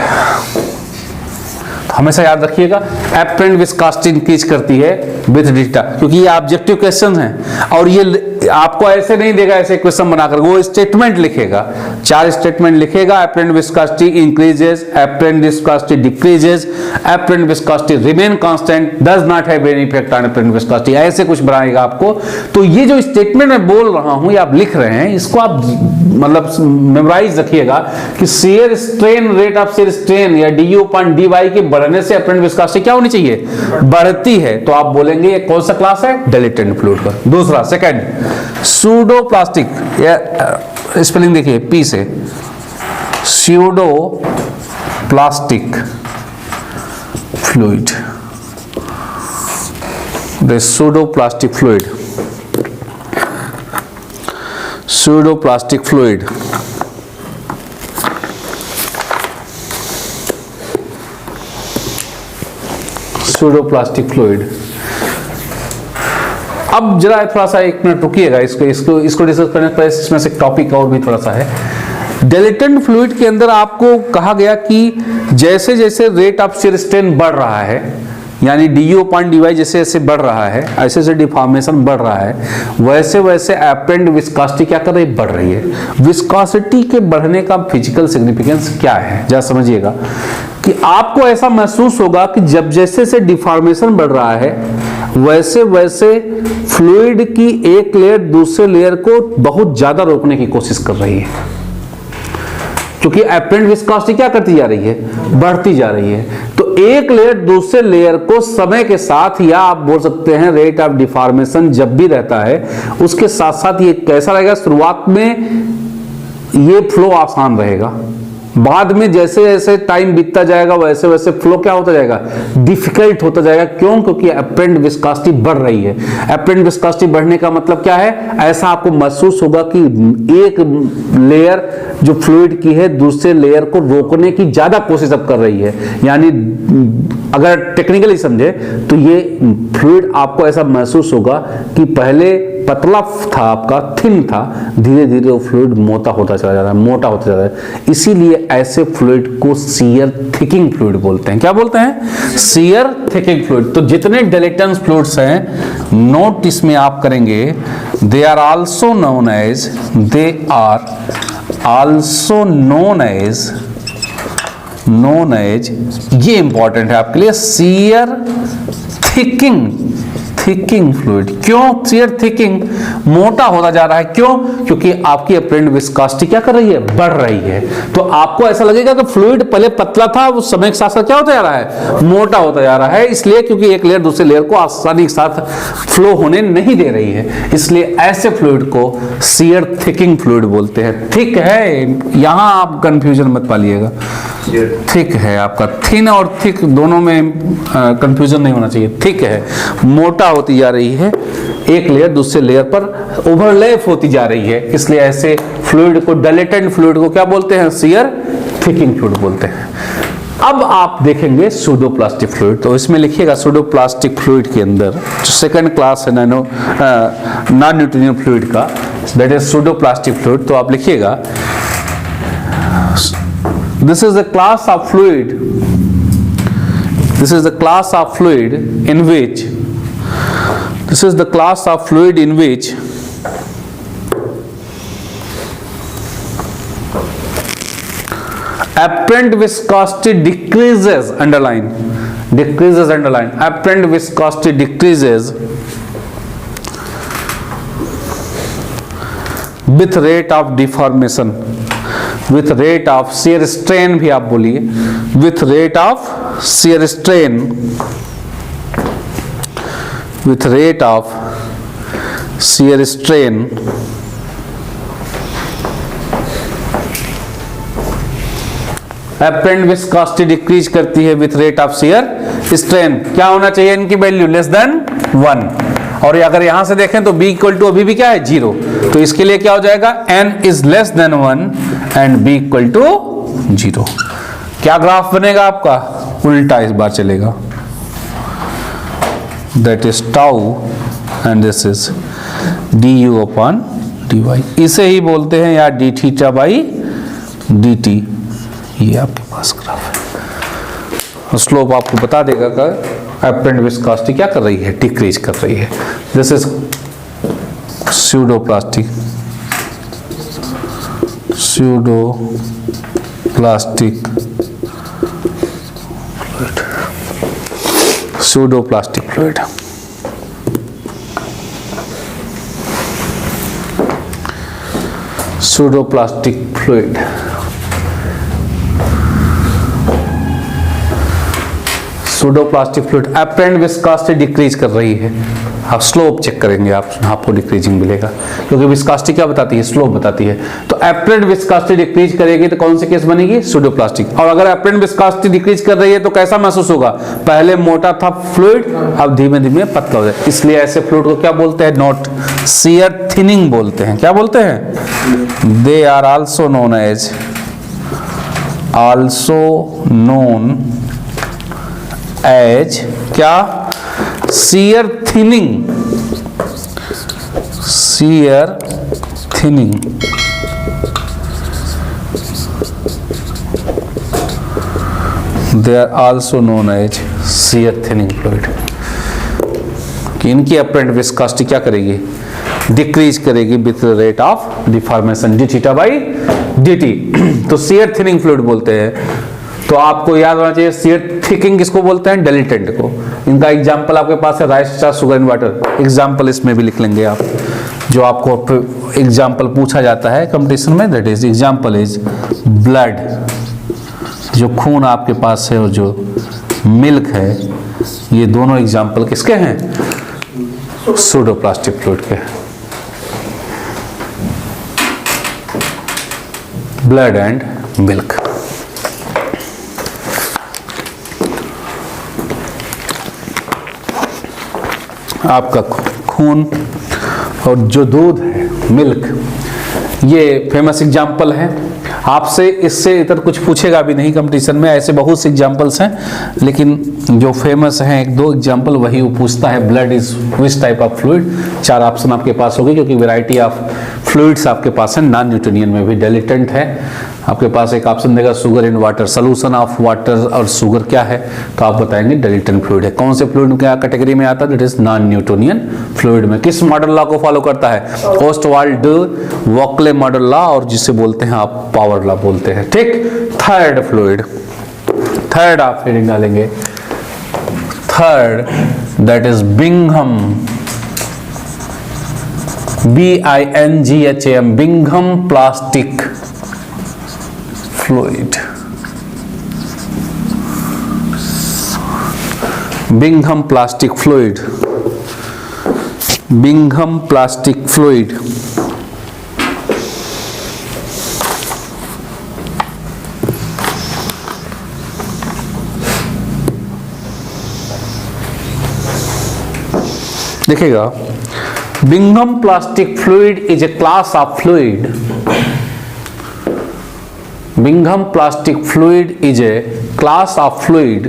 हमेशा याद रखिएगा एपरेंट विस्कोसिटी इंक्रीज करती है विद डेटा, क्योंकि ये ऑब्जेक्टिव क्वेश्चन है और ये आपको ऐसे नहीं देगा, ऐसे क्वेश्चन बनाकर वो स्टेटमेंट लिखेगा, 4 स्टेटमेंट लिखेगा। Apparent viscosity increases, apparent viscosity decreases, apparent viscosity remain constant, does not have any effect on apparent viscosity, ऐसे कुछ बनाएगा आपको। तो ये जो स्टेटमेंट मैं बोल रहा हूं, ये आप लिख रहे हैं, इसको आप मतलब मेमोराइज रखिएगा कि shear strain, rate of shear strain या du upon dy के बढ़ने से एपरेंट विस्कोसिटी क्या होनी चाहिए, बढ़ती है। तो आप बोलेंगे ये कौन सा क्लास है, डायलेक्टेड फ्लूइड का। दूसरा, सेकंड, सूडो प्लास्टिक, या स्पेलिंग देखिए पी से, pseudo plastic fluid, the pseudo plastic fluid, pseudo plastic fluid pseudo plastic fluid. अब जरा थोड़ा सा 1 मिनट रुकिएगा, इसको डिस्कस करने से पहले इसमें से टॉपिक और भी थोड़ा सा है। डायलेक्टेड फ्लूइड के अंदर आपको कहा गया कि जैसे जैसे रेट ऑफ शियर स्ट्रेन बढ़ रहा है, यानी du upon dy जैसे जैसे बढ़ रहा है, ऐसे ऐसे डिफॉर्मेशन बढ़ रहा है, वैसे वैसे एपरेंट विस्कोसिटी क्या कर रही है, बढ़ रही है। विस्कोसिटी के बढ़ने का फिजिकल सिग्निफिकेंस क्या है, जरा समझिएगा कि आपको ऐसा महसूस होगा कि जब जैसे जैसे डिफॉर्मेशन बढ़ रहा है, वैसे वैसे फ्लूइड की एक लेयर दूसरे लेयर को बहुत ज्यादा रोकने की कोशिश कर रही है, क्योंकि एपरेंट विस्कोसिटी क्या करती जा रही है, बढ़ती जा रही है। तो एक लेयर दूसरे लेयर को समय के साथ, या आप बोल सकते हैं रेट ऑफ डिफॉर्मेशन जब भी रहता है, उसके साथ साथ ये कैसा रहेगा, शुरुआत में ये फ्लो आसान रहेगा, बाद में जैसे जैसे टाइम बीतता जाएगा वैसे वैसे फ्लो क्या होता जाएगा, डिफिकल्ट होता जाएगा। क्यों, क्योंकि एपरेंट विस्कोसिटी बढ़ रही है। एपरेंट विस्कोसिटी बढ़ने का मतलब क्या है, ऐसा आपको महसूस होगा कि एक लेयर जो फ्लूइड की है दूसरे लेयर को रोकने की ज्यादा कोशिश अब कर रही है। यानी अगर टेक्निकली समझे तो ये फ्लूइड आपको ऐसा महसूस होगा कि पहले पतला था, आपका थिन था, धीरे धीरे वो फ्लूइड मोटा होता चला जा रहा है, मोटा होता जा रहा है। इसीलिए ऐसे फ्लूइड को शियर थिकिंग फ्लूइड बोलते हैं। क्या बोलते हैं, शियर थिकिंग फ्लूइड। तो जितने डायलेक्टेड फ्लूइड्स हैं, नोट इसमें आप करेंगे, they are also known as, they are also known as, ये इंपॉर्टेंट है आपके लिए, शियर थिकिंग फ्लूइड। क्यों शियर थिकिंग, मोटा होता जा रहा है, क्यों, क्योंकि आपकी एपरेंट विस्कोसिटी क्या कर रही है, बढ़ रही है। तो आपको ऐसा लगेगा कि फ्लूइड पहले पतला था, वो समय के साथ साथ क्या होता जा रहा है, मोटा होता जा रहा है। इसलिए क्योंकि एक लेयर दूसरे लेयर को आसानी के साथ फ्लो होने नहीं दे रही है, इसलिए ऐसे फ्लूइड को शियर थिकिंग फ्लूइड बोलते हैं। थिक है, यहां आप कंफ्यूजन मत पालिएगा, थिक है आपका, थिन और थिक दोनों में कंफ्यूजन नहीं होना चाहिए। थिक है, मोटा होती जा रही है, एक लेयर दूसरे लेयर पर ओवरलैप होती जा रही है, इसलिए ऐसे फ्लूइड को, डायलेटेड फ्लूइड को क्या बोलते हैं, शियर थिकिंग फ्लूइड बोलते हैं। अब आप देखेंगे सूडो प्लास्टिक फ्लूइड, तो इसमें लिखिएगा सूडो प्लास्टिक फ्लूइड के अंदर जो सेकंड क्लास है नॉन न्यूटोनियन फ्लूइड का, that is pseudo plastic fluid. तो आप लिखिएगा this is the class of fluid, this is the class of fluid in which, this is the class of fluid in which apparent viscosity decreases, underline, decreases, underline, apparent viscosity decreases with rate of deformation, with rate of shear strain भी आप बोलिए, with rate of shear strain, with rate of shear strain apparent viscosity decrease करती है with rate of shear strain. क्या होना चाहिए इनकी value? Less than 1। और अगर यहां से देखें तो b इक्वल टू अभी भी क्या है? 0। तो इसके लिए क्या हो जाएगा? n is less than 1 and b equal to 0। क्या ग्राफ बनेगा आपका? उल्टा इस बार चलेगा। That is tau and this is du upon dy। इसे ही बोलते हैं या d थीटा बाई dt। ये आपके पास ग्राफ है। स्लोप आपको बता देगा कि एपरेंट विस्कोसिटी क्या कर रही है? डिक्रीज कर रही है। This is pseudoplastic, pseudoplastic fluid, pseudoplastic fluid. Pseudoplastic fluid pseudoplastic fluid apparent viscosity decrease कर रही है। आप स्लोप चेक करेंगे, आपको डिक्रीजिंग मिलेगा, क्योंकि विस्कोसिटी क्या बताती है? स्लोप बताती है। तो एपरेंट विस्कोसिटी डिक्रीज करेगी तो कौन सी केस बनेगी? स्यूडोप्लास्टिक। और अगर एपरेंट विस्कोसिटी डिक्रीज कर रही है तो कैसा महसूस होगा? पहले मोटा था फ्लूइड, अब धीमे धीमे पतला हो जाए। इसलिए ऐसे फ्लूइड को क्या बोलते हैं? नॉट शियर थिनिंग बोलते हैं। क्या बोलते हैं? They are also known as, also known as क्या? Shear thinning, shear thinning. They are also known as shear thinning fluid. कि इनकी एपरेंट विस्कोसिटी क्या करेगी? डिक्रीज करेगी with rate of deformation d theta by d t. तो shear thinning fluid बोलते हैं। तो आपको याद होना चाहिए शियर थिकिंग किसको बोलते हैं? डिलिटेंट को। इनका एग्जांपल आपके पास है rice starch sugar in water. Example इसमें भी लिख लेंगे आप, जो आपको एग्जांपल पूछा जाता है कंपटीशन में। That is example is blood, जो खून आपके पास है, और जो मिल्क है, ये दोनों एग्जांपल किसके हैं? स्यूडोप्लास्टिक फ्लूइड के। Blood and milk. आपका खून और जो दूध है, मिल्क, ये फेमस एग्जाम्पल है। आपसे इससे इधर कुछ पूछेगा भी नहीं कंपटीशन में, ऐसे बहुत से एग्जाम्पल्स हैं, लेकिन जो फेमस हैं एक दो एग्जाम्पल वही वो पूछता है। Blood is which type of fluid? 4 option आपके पास होगी, क्योंकि वैरायटी ऑफ फ्लूइड्स आपके पास है। नॉन न्यूटोनियन में भी डिलिटेंट है। आपके पास एक ऑप्शन देगा sugar in water, solution of water और शुगर क्या है? तो आप बताएंगे डिलिटेंट फ्लूइड है। कौन से फ्लूइड क्या कैटेगरी में आता है? That is non Newtonian fluid में। किस मॉडल लॉ को फॉलो करता है? ओस्टवाल्ड वोक्ले मॉडल लॉ, और जिसे बोलते हैं आप पावर लॉ बोलते हैं। ठीक। थर्ड फ्लूइड, थर्ड आप हेडिंग डालेंगे, third, that is Bingham, BINGHAM, Bingham plastic fluid. Bingham plastic fluid, Bingham plastic fluid. देखिएगा, Bingham plastic fluid is a class of fluid. Bingham plastic fluid is a class of fluid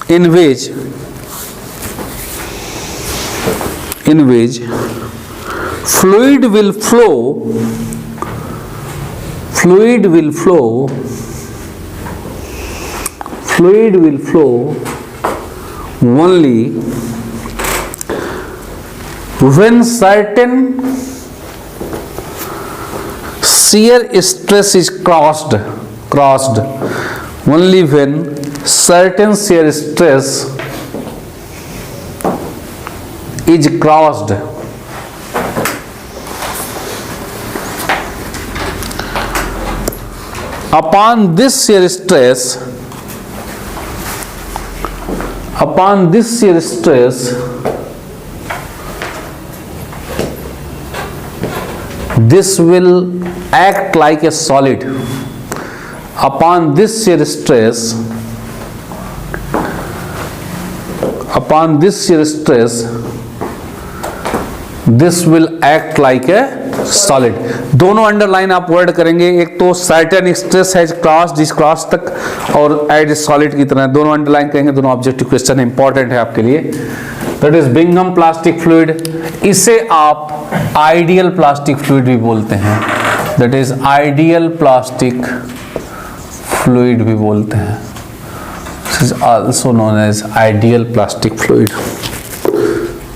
in which fluid will flow only when certain shear stress is crossed, only when certain shear stress is crossed upon this shear stress, this will act like a solid. Upon this shear stress, this will act like a solid. दोनों underline आप word करेंगे, एक तो certain stress है cross इस cross तक और add solid की तरह, दोनों अंडरलाइन करेंगे, दोनों ऑब्जेक्टिव क्वेश्चन इंपॉर्टेंट है आपके लिए. That is Bingham plastic fluid. इसे आप आइडियल प्लास्टिक फ्लूइड भी बोलते हैं. That is ideal plastic fluid भी बोलते हैं. This is also known as ideal plastic fluid.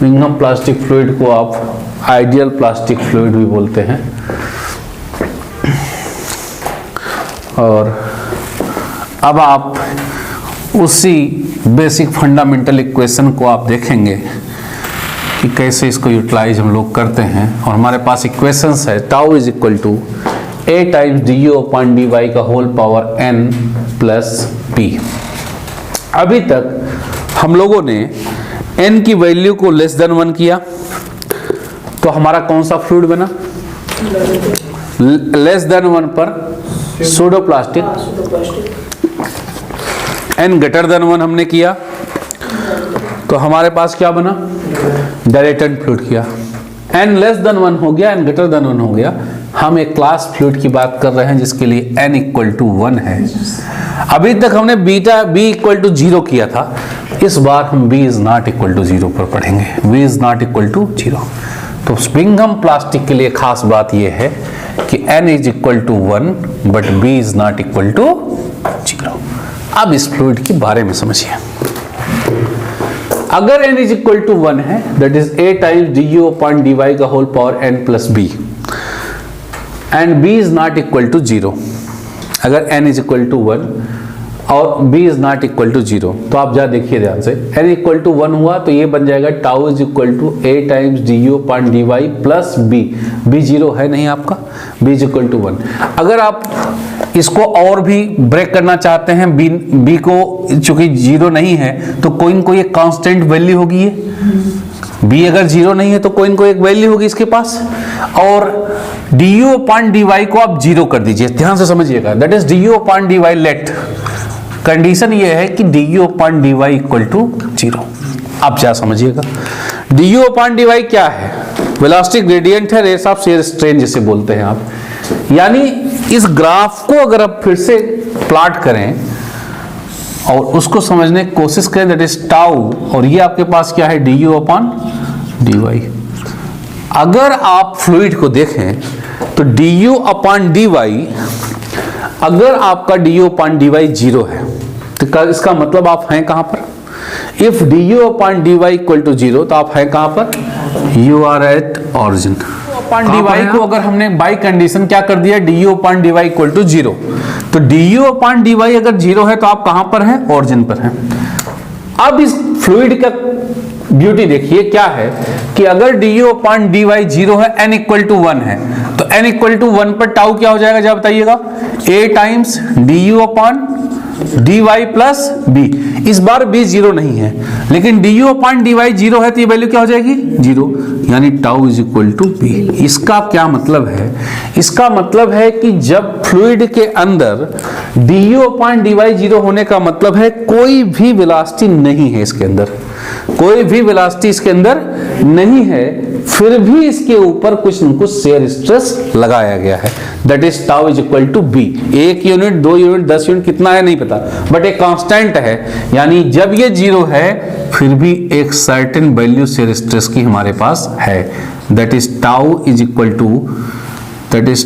Bingham plastic fluid को आप आइडियल प्लास्टिक फ्लूइड भी बोलते हैं. और अब आप उसी बेसिक फंडामेंटल इक्वेशन को आप देखेंगे कि कैसे इसको यूटिलाइज हम लोग करते हैं. और हमारे पास इक्वेशंस है tau is equal to a times D u upon d Y का whole power n plus b. अभी तक हम लोगों ने n की वैल्यू को लेस देन 1 किया तो हमारा कौन सा फ्लूइड बना? लेस देन 1 पर pseudo plastic. n greater than 1 हमने किया तो हमारे पास क्या बना? डायलेटेड फ्लूइड किया. n लेस देन 1 हो गया, n ग्रेटर देन 1 हो गया. हम एक क्लास फ्लूइड की बात कर रहे हैं जिसके लिए n इक्वल टू 1 है. अभी तक हमने b इक्वल टू 0 किया था. इस बार हम b is not equal to 0 पर पढ़ेंगे. b is not equal to 0. तो बिंघम प्लास्टिक के लिए खास बात यह है कि n is equal to 1 but b is not equal to 0. अब इस फ्लूइड के बारे में समझिए. अगर n इज इक्वल टू 1 है that is a times D u upon d Y का whole power n plus b and b is not equal to 0. अगर n इज इक्वल टू 1 और b is not equal to 0 तो आप जा देखिए ध्यान से. n इक्वल टू 1 हुआ तो ये बन जाएगा tau is equal to a times D u upon d y plus b. b 0 है नहीं आपका, b इज इक्वल टू 1. अगर आप इसको और भी ब्रेक करना चाहते हैं, b को चूंकि 0 नहीं है तो कोई न कोई एक कांस्टेंट वैल्यू होगी. ये b अगर 0 नहीं है तो कोई न कोई एक वैल्यू होगी इसके पास. और d u upon d y को आप 0 कर दीजिए. ध्यान से समझिएगा. That is d u upon d y let. Condition ये है कि d u upon d y equal to 0. आप क्या समझिएगा. D u upon d y क्या है? वेलोसिटी ग्रेडियंट है, रेट ऑफ शेयर स्ट्रेन जिसे बोलते हैं आप. यानी इस ग्राफ को अगर आप फिर से प्लॉट करें और उसको समझने की कोशिश करें दैट इज टाउ, और ये आपके पास क्या है? D u upon d y. अगर आप फ्लूइड को देखें तो d u upon d y, अगर आपका d u upon d y 0 है तो इसका मतलब आप हैं कहां पर? If d u upon d y equal to 0 तो आप हैं कहां पर? You are at origin. Upon d y को अगर हमने बाई कंडीशन क्या कर दिया? D u upon d y equal to 0. तो d u upon d y अगर 0 है तो आप कहां पर हैं? ऑरिजिन पर हैं. अब इस फ्लूइड का ब्यूटी देखिए क्या है कि अगर d u upon d y 0 है, n इक्वल टू 1 है तो n इक्वल टू 1 पर टाउ क्या हो जाएगा? जब बताइएगा. a times D u upon d y plus b. इस बार b 0 नहीं है लेकिन d u upon d y 0 है तो ये वैल्यू क्या हो जाएगी? 0. यानी tau is equal to b. इसका क्या मतलब है? इसका मतलब है कि जब फ्लूइड के अंदर d u upon d y 0 होने का मतलब है कोई भी वेलोसिटी नहीं है इसके अंदर, कोई भी वेलोसिटी इसके अंदर नहीं है, फिर भी इसके ऊपर कुछ न कुछ शेयर स्ट्रेस लगाया गया है. That is tau is equal to b. 1 unit 2 unit 10 unit कितना है नहीं पता बट एक कांस्टेंट है. यानी जब ये 0 है फिर भी एक सर्टेन वैल्यू शेयर स्ट्रेस की हमारे पास है. That is tau is equal to, that is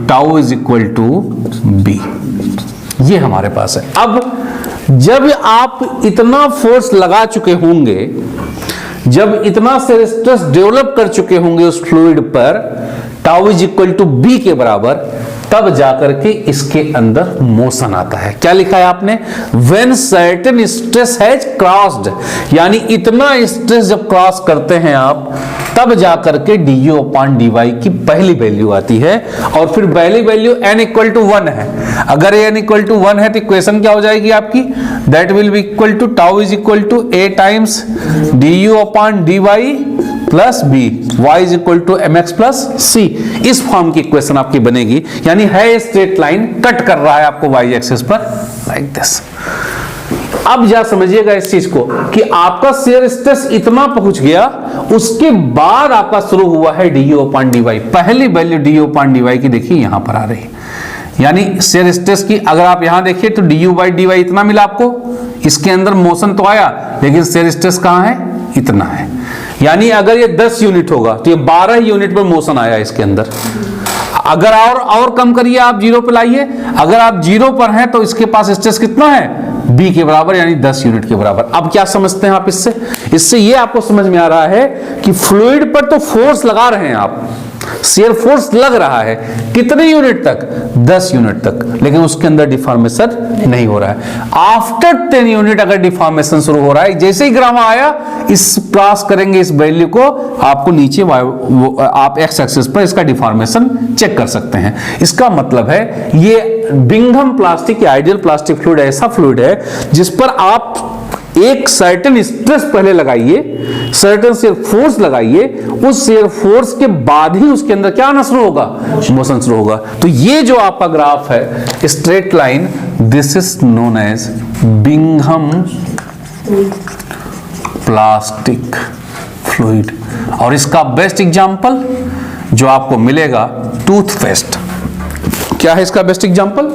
tau is equal to b. ये हमारे पास है. अब जब आप इतना फोर्स लगा चुके होंगे, जब इतना शेयर स्ट्रेस डेवलप कर चुके होंगे उस फ्लूइड पर tau is equal to b के बराबर, तब जाकर के इसके अंदर मोशन आता है। क्या लिखा है आपने? When certain stress has crossed, यानी इतना स्ट्रेस जब क्रॉस करते हैं आप, तब जाकर के du/dy की पहली वैल्यू आती है। और फिर पहली वैल्यू n = 1 है। अगर n = 1 है तो इक्वेशन क्या हो जाएगी आपकी? That will be equal to tau is equal to a times du/dy plus b, y is equal to mx plus c। इस फॉर्म की इक्वेशन आपकी बनेगी, यानी है स्ट्रेट लाइन, कट कर रहा है आपको y एक्सिस पर लाइक दिस। अब जा समझिएगा इस चीज को कि आपका शेयर स्ट्रेस इतना पहुंच गया, उसके बाद आपका शुरू हुआ है du/dy। पहली वैल्यू du/dy की देखिए यहां पर आ रही है, यानी शेयर स्ट्रेस की अगर आप यहां देखिए तो du/dy इतना मिला आपको, इसके अंदर मोशन तो आया लेकिन शेयर स्ट्रेस कहां है? इतना है। यानी अगर ये 10 यूनिट होगा तो ये 12 यूनिट पर मोशन आया इसके अंदर। अगर और कम करिए, आप 0 पे लाइए, अगर आप 0 पर हैं तो इसके पास स्ट्रेस कितना है? b के बराबर, यानी 10 यूनिट के बराबर। अब क्या समझते हैं आप इससे ये आपको समझ में आ रहा है कि फ्लूइड पर तो फोर्स लगा रहे हैं आप, शेयर फोर्स लग रहा है, कितने यूनिट तक? 10 यूनिट तक, लेकिन उसके अंदर डिफॉर्मेशन नहीं हो रहा है। आफ्टर 10 यूनिट अगर डिफॉर्मेशन शुरू हो रहा है, जैसे ही गामा आया, इस क्रॉस करेंगे इस वैल्यू को, आपको नीचे आप एक्स एक्सिस पर इसका डिफॉर्मेशन चेक कर सकते हैं। इसका मतलब है ये बिंघम प्लास्टिक या आइडियल प्लास्टिक फ्लूइड ऐसा फ्लूइड है जिस पर आप एक सर्टेन स्ट्रेस पहले लगाइए, सर्टेन शेयर फोर्स लगाइए, उस शेयर फोर्स के बाद ही उसके अंदर क्या आना शुरू होगा? मोशन शुरू होगा। तो ये जो आपका ग्राफ है straight line, this is known as Bingham plastic fluid. और इसका बेस्ट एग्जांपल जो आपको मिलेगा, टूथपेस्ट। क्या है इसका बेस्ट एग्जांपल?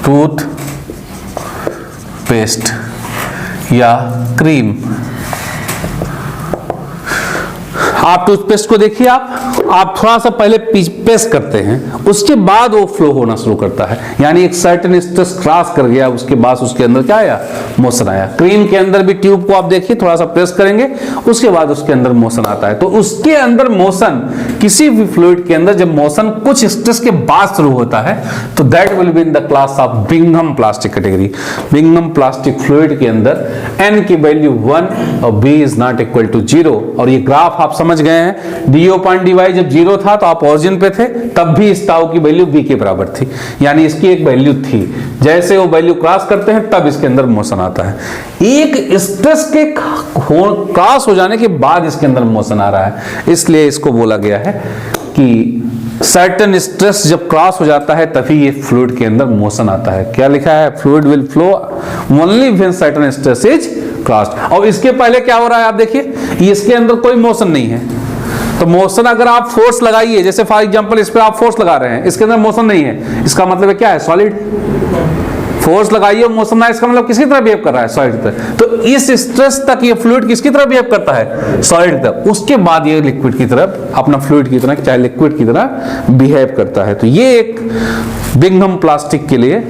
टूथ पेस्ट या क्रीम। आप टूथपेस्ट को देखिए, आप थोड़ा सा पहले पेस्ट करते हैं, उसके बाद वो फ्लो होना शुरू करता है, यानी एक सर्टेन स्ट्रेस क्रॉस कर गया, उसके बाद उसके अंदर क्या आया? मोशन आया। क्रीम के अंदर भी ट्यूब को आप देखिए, थोड़ा सा प्रेस करेंगे, उसके बाद उसके अंदर मोशन आता है। तो उसके अंदर मोशन, किसी भी फ्लूइड के अंदर जब मोशन कुछ स्ट्रेस के बाद शुरू होता है तो that will be in the class of Bingham plastic category. Bingham plastic fluid के अंदर n की वैल्यू 1 और b is not equal to 0। और ये ग्राफ आप समझ गए हैं, du/dy जब 0 था तो आप ओरिजिन पे थे, तब भी इस टाउ की वैल्यू b के बराबर थी, यानी इसकी एक वैल्यू थी। जैसे वो वैल्यू क्रॉस करते हैं तब इसके अंदर मोशन आता है। एक स्ट्रेस के क्रॉस हो जाने के बाद इसके अंदर मोशन आ रहा है, इसलिए इसको बोला गया है कि सर्टेन स्ट्रेस जब क्रॉस हो जाता है तभी ये फ्लूइड के अंदर मोशन आता है। क्या लिखा है? Fluid will flow only when certain stress is crossed. और इसके पहले क्या हो रहा है आप देखिए, इसके अंदर कोई मोशन नहीं है, तो मोशन अगर आप फोर्स लगाइए, जैसे फॉर एग्जांपल इस पे आप फोर्स लगा रहे हैं, इसके अंदर मोशन नहीं है, इसका मतलब है क्या है? सॉलिड। फोर्स लगाइए, मोशन ना, इसका मतलब किसकी तरह बिहेव कर रहा है? सॉलिड की तरह। तो इस स्ट्रेस तक ये फ्लूइड किसकी तरह बिहेव करता है? सॉलिड की तरह। उसके बाद ये लिक्विड की तरह, अपना फ्लूइड की तरह चाहे लिक्विड की तरह बिहेव करता है। तो ये एक बिंघम प्लास्टिक के लिए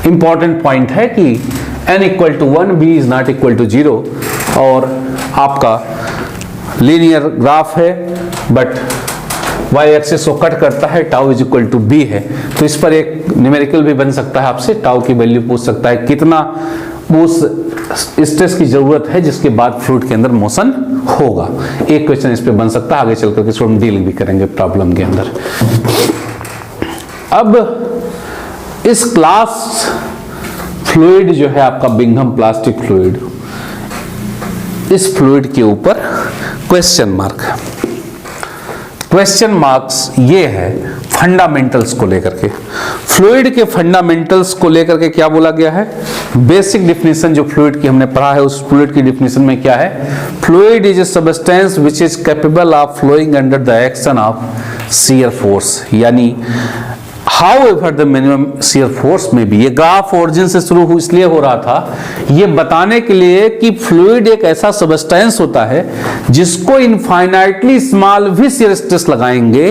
इंपॉर्टेंट पॉइंट है कि n = 1, b is not equal to 0। और आपका लीनियर ग्राफ है, बट y एक्सिस को कट करता है, tau is equal to b है। तो इस पर एक न्यूमेरिकल भी बन सकता है, आपसे टाउ की वैल्यू पूछ सकता है, कितना उस स्ट्रेस की जरूरत है जिसके बाद फ्लूइड के अंदर मोशन होगा। एक क्वेश्चन इस पे बन सकता है, आगे चलकर इसको हम डील भी करेंगे प्रॉब्लम के अंदर। अब इस क्लास फ्लूइड जो है आपका बिंघम प्लास्टिक फ्लूइड, इस फ्लूइड के ऊपर क्वेश्चन मार्क है। क्वेश्चन मार्क्स ये है फंडामेंटल्स को लेकर के, फ्लूइड के फंडामेंटल्स को लेकर के क्या बोला गया है? बेसिक डिफिनेशन जो फ्लूइड की हमने पढ़ा है, उस फ्लूइड की डिफिनेशन में क्या है? Fluid is a substance which is capable of flowing under the action of shear force. यानी However, the minimum shear force में भी, ये ग्राफ ओरिजिन से शुरू इसलिए हो रहा था ये बताने के लिए कि फ्लूइड एक ऐसा सबस्टेंस होता है जिसको इनफाइनाइटली स्मॉल भी shear स्ट्रेस लगाएंगे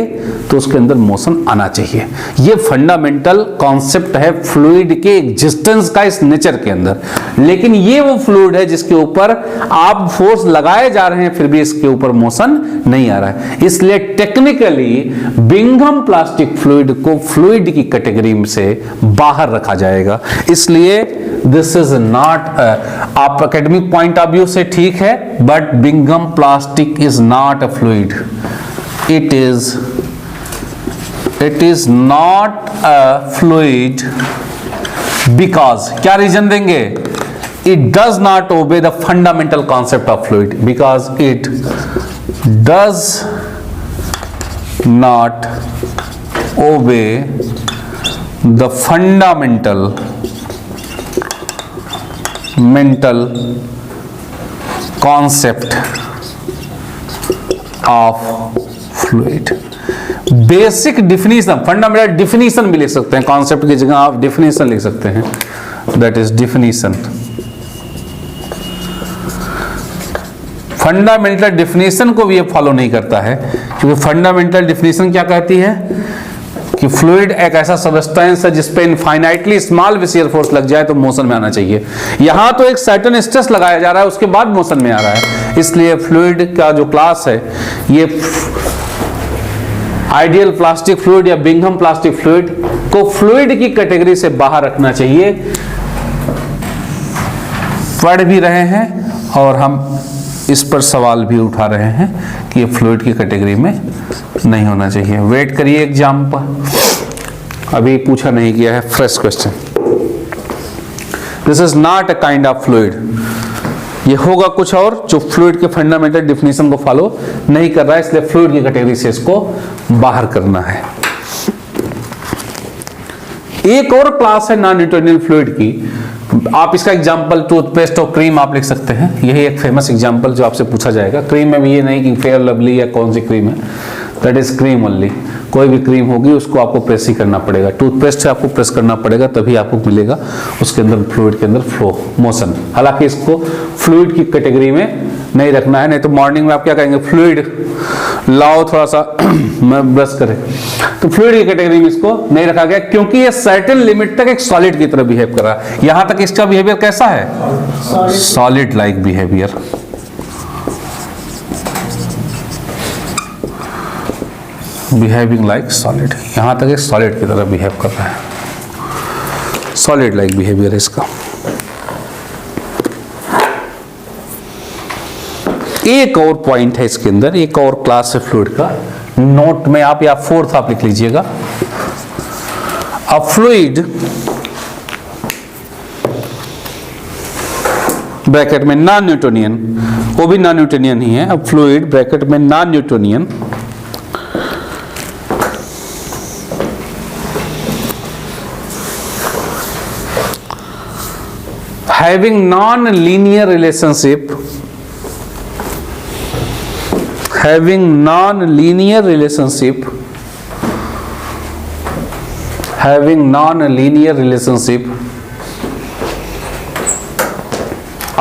तो उसके अंदर मोशन आना चाहिए। ये फंडामेंटल कॉन्सेप्ट है फ्लूइड के एग्जिस्टेंस का इस नेचर के अंदर। लेकिन ये वो फ्लूइड है जिसके ऊपर आप फोर्स लगाए जा रहे हैं फिर भी इसके ऊपर मोशन नहीं आ रहा है, इसलिए टेक्निकली बिंघम प्लास्टिक फ्लूइड को फ्लूइड की कैटेगरी से बाहर रखा जाएगा। इसलिए दिस इज नॉट, आप एकेडमिक पॉइंट ऑफ व्यू से ठीक है, but Bingham plastic is not a fluid, it is not a fluid because, क्या रीजन देंगे? It does not obey the fundamental concept of fluid because it does not obey the fundamental concept of fluid। Basic definition, fundamental definition भी लिख सकते हैं, concept की जगह आप definition लिख सकते हैं, that is definition. Fundamental definition को भी ये फॉलो नहीं करता है, क्योंकि फंडामेंटल डिफिनीशन क्या कहती है कि फ्लूइड एक ऐसा सबस्टेंस है जिस पे इनफाइनाइटली स्मॉल भी शियर फोर्स लग जाए तो मोशन में आना चाहिए। यहां तो एक सर्टेन स्ट्रेस लगाया जा रहा है उसके बाद मोशन में आ रहा है, इसलिए फ्लूइड का जो क्लास है ये आइडियल प्लास्टिक फ्लूइड या बिंघम प्लास्टिक फ्लूइड को फ्लूइड की कैटेगरी से बाहर रखना चाहिए। पढ़ भी रहे हैं और हम इस पर सवाल भी उठा रहे हैं कि ये फ्लूइड की कैटेगरी में नहीं होना चाहिए। वेट करिए एग्जाम पर, अभी पूछा नहीं गया है, fresh question. This is not a kind of fluid, ये होगा कुछ और जो फ्लूइड के फंडामेंटल डिफिनीशन को फॉलो नहीं कर रहा है, इसलिए फ्लूइड की कैटेगरी से इसको बाहर करना है। एक और क्लास है नॉन न्यूटोनियन फ्लूइड की, आप इसका एग्जांपल टूथपेस्ट और क्रीम आप लिख सकते हैं, यही एक फेमस एग्जांपल जो आपसे पूछा जाएगा। क्रीम में भी ये नहीं कि फेयर लवली या कौन सी क्रीम है, दैट इज क्रीम ओनली। कोई भी क्रीम होगी उसको आपको प्रेस ही करना पड़ेगा, टूथपेस्ट से आपको प्रेस करना पड़ेगा तभी आपको मिलेगा उसके अंदर फ्लूइड के अंदर फ्लो मोशन। हालांकि इसको फ्लूइड की कैटेगरी में नहीं रखना है, नहीं तो मॉर्निंग में आप क्या कहेंगे, फ्लूइड लाओ थोड़ा सा मैं ब्रश करें, तो फ्लूइड की कैटेगरी में इसको नहीं रखा गया क्योंकि ये सर्टेन लिमिट तक एक सॉलिड की तरह बिहेव कर रहा है। यहां तक इसका बिहेवियर कैसा है, solid like behaviour. Behaving like solid, यहां तक एक सॉलिड की तरह बिहेव कर रहा है, सॉलिड लाइक बिहेवियर है इसका। एक और पॉइंट है इसके अंदर, एक और क्लास है फ्लूइड का, नोट में आप या फोर्थ आप लिख लीजिएगा। अ फ्लूइड ब्रैकेट में नॉन न्यूटोनियन, वो भी नॉन न्यूटोनियन ही है, अब फ्लूइड ब्रैकेट में non Newtonian having non-linear relationship, having non-linear relationship, having non-linear relationship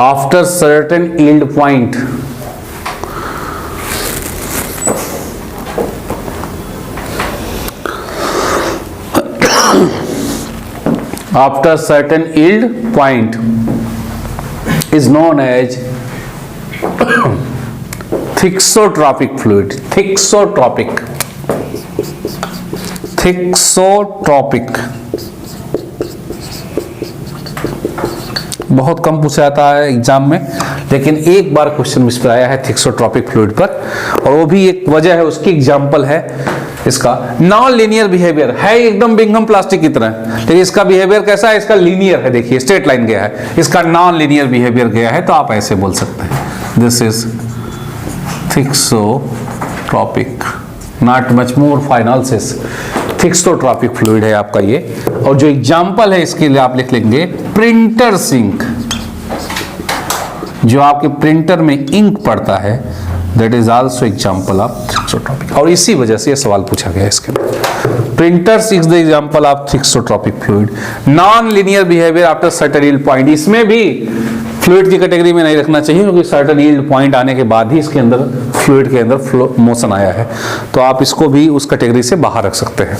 after certain yield point, after certain yield point is known as thixotropic fluid, thixotropic, thixotropic। बहुत कम पूछा जाता है exam में, लेकिन एक बार क्वेश्चन इस पर आया है थिक्सोट्रॉपिक फ्लूइड पर, और वो भी एक वजह है, उसकी एग्जांपल है इसका नॉन लीनियर बिहेवियर है, एकदम बिंघम प्लास्टिक की तरह, लेकिन इसका बिहेवियर कैसा है, इसका लीनियर है, देखिए स्ट्रेट लाइन गया है, इसका नॉन लीनियर बिहेवियर गया है, तो आप ऐसे बोल सकते हैं this is thixotropic, not much more फाइनल्सिस, थिक्सोट्रॉपिक फ्लूइड है आपका ये। और जो एग्जांपल है इसके लिए आप लिख लेंगे प्रिंटर सिंक, जो आपके प्रिंटर में इंक पड़ता है, that is also example of thixotropic, और इसी वजह से ये सवाल पूछा गया इसके लिए। Printers is the example of thixotropic fluid. Non-linear behavior after certain yield point, इसमें भी फ्लूइड की कैटेगरी में नहीं रखना चाहिए क्योंकि सर्टेन यील्ड पॉइंट आने के बाद ही इसके अंदर फ्लूइड के अंदर फ्लो मोशन आया है, तो आप इसको भी उस कैटेगरी से बाहर रख सकते हैं।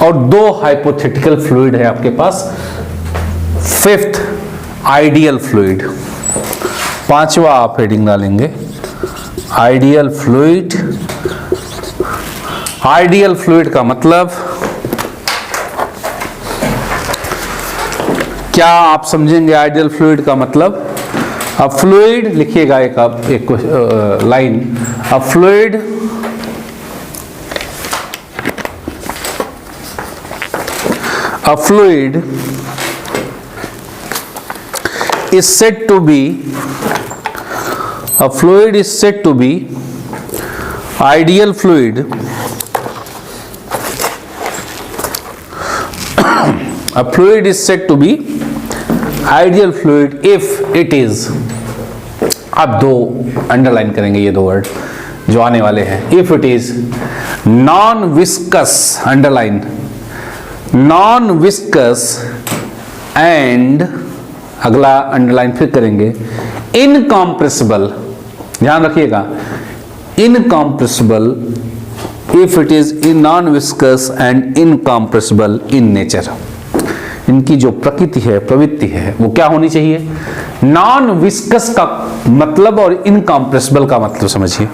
और दो हाइपोथेटिकल फ्लूइड है आपके पास। फिफ्थ आइडियल फ्लूइड, पांचवा आप हेडिंग डालेंगे आइडियल फ्लूइड। आइडियल फ्लूइड का मतलब क्या आप समझेंगे? आइडियल फ्लूइड का मतलब, अ फ्लूइड लिखिएगा एक line, a fluid is said to be, a fluid is said to be ideal fluid a fluid is said to be ideal fluid if it is, अब दो अंडरलाइन करेंगे ये दो वर्ड जो आने वाले हैं, if it is non viscous, underline non viscous and अगला अंडरलाइन फिर करेंगे इनकॉम्प्रेसिबल, ध्यान रखिएगा incompressible if it is in non viscous and incompressible in nature. इनकी जो प्रकृति है, प्रवृत्ति है, वो क्या होनी चाहिए? नॉन विस्कस का मतलब और इनकॉम्प्रेसिबल का मतलब समझिए।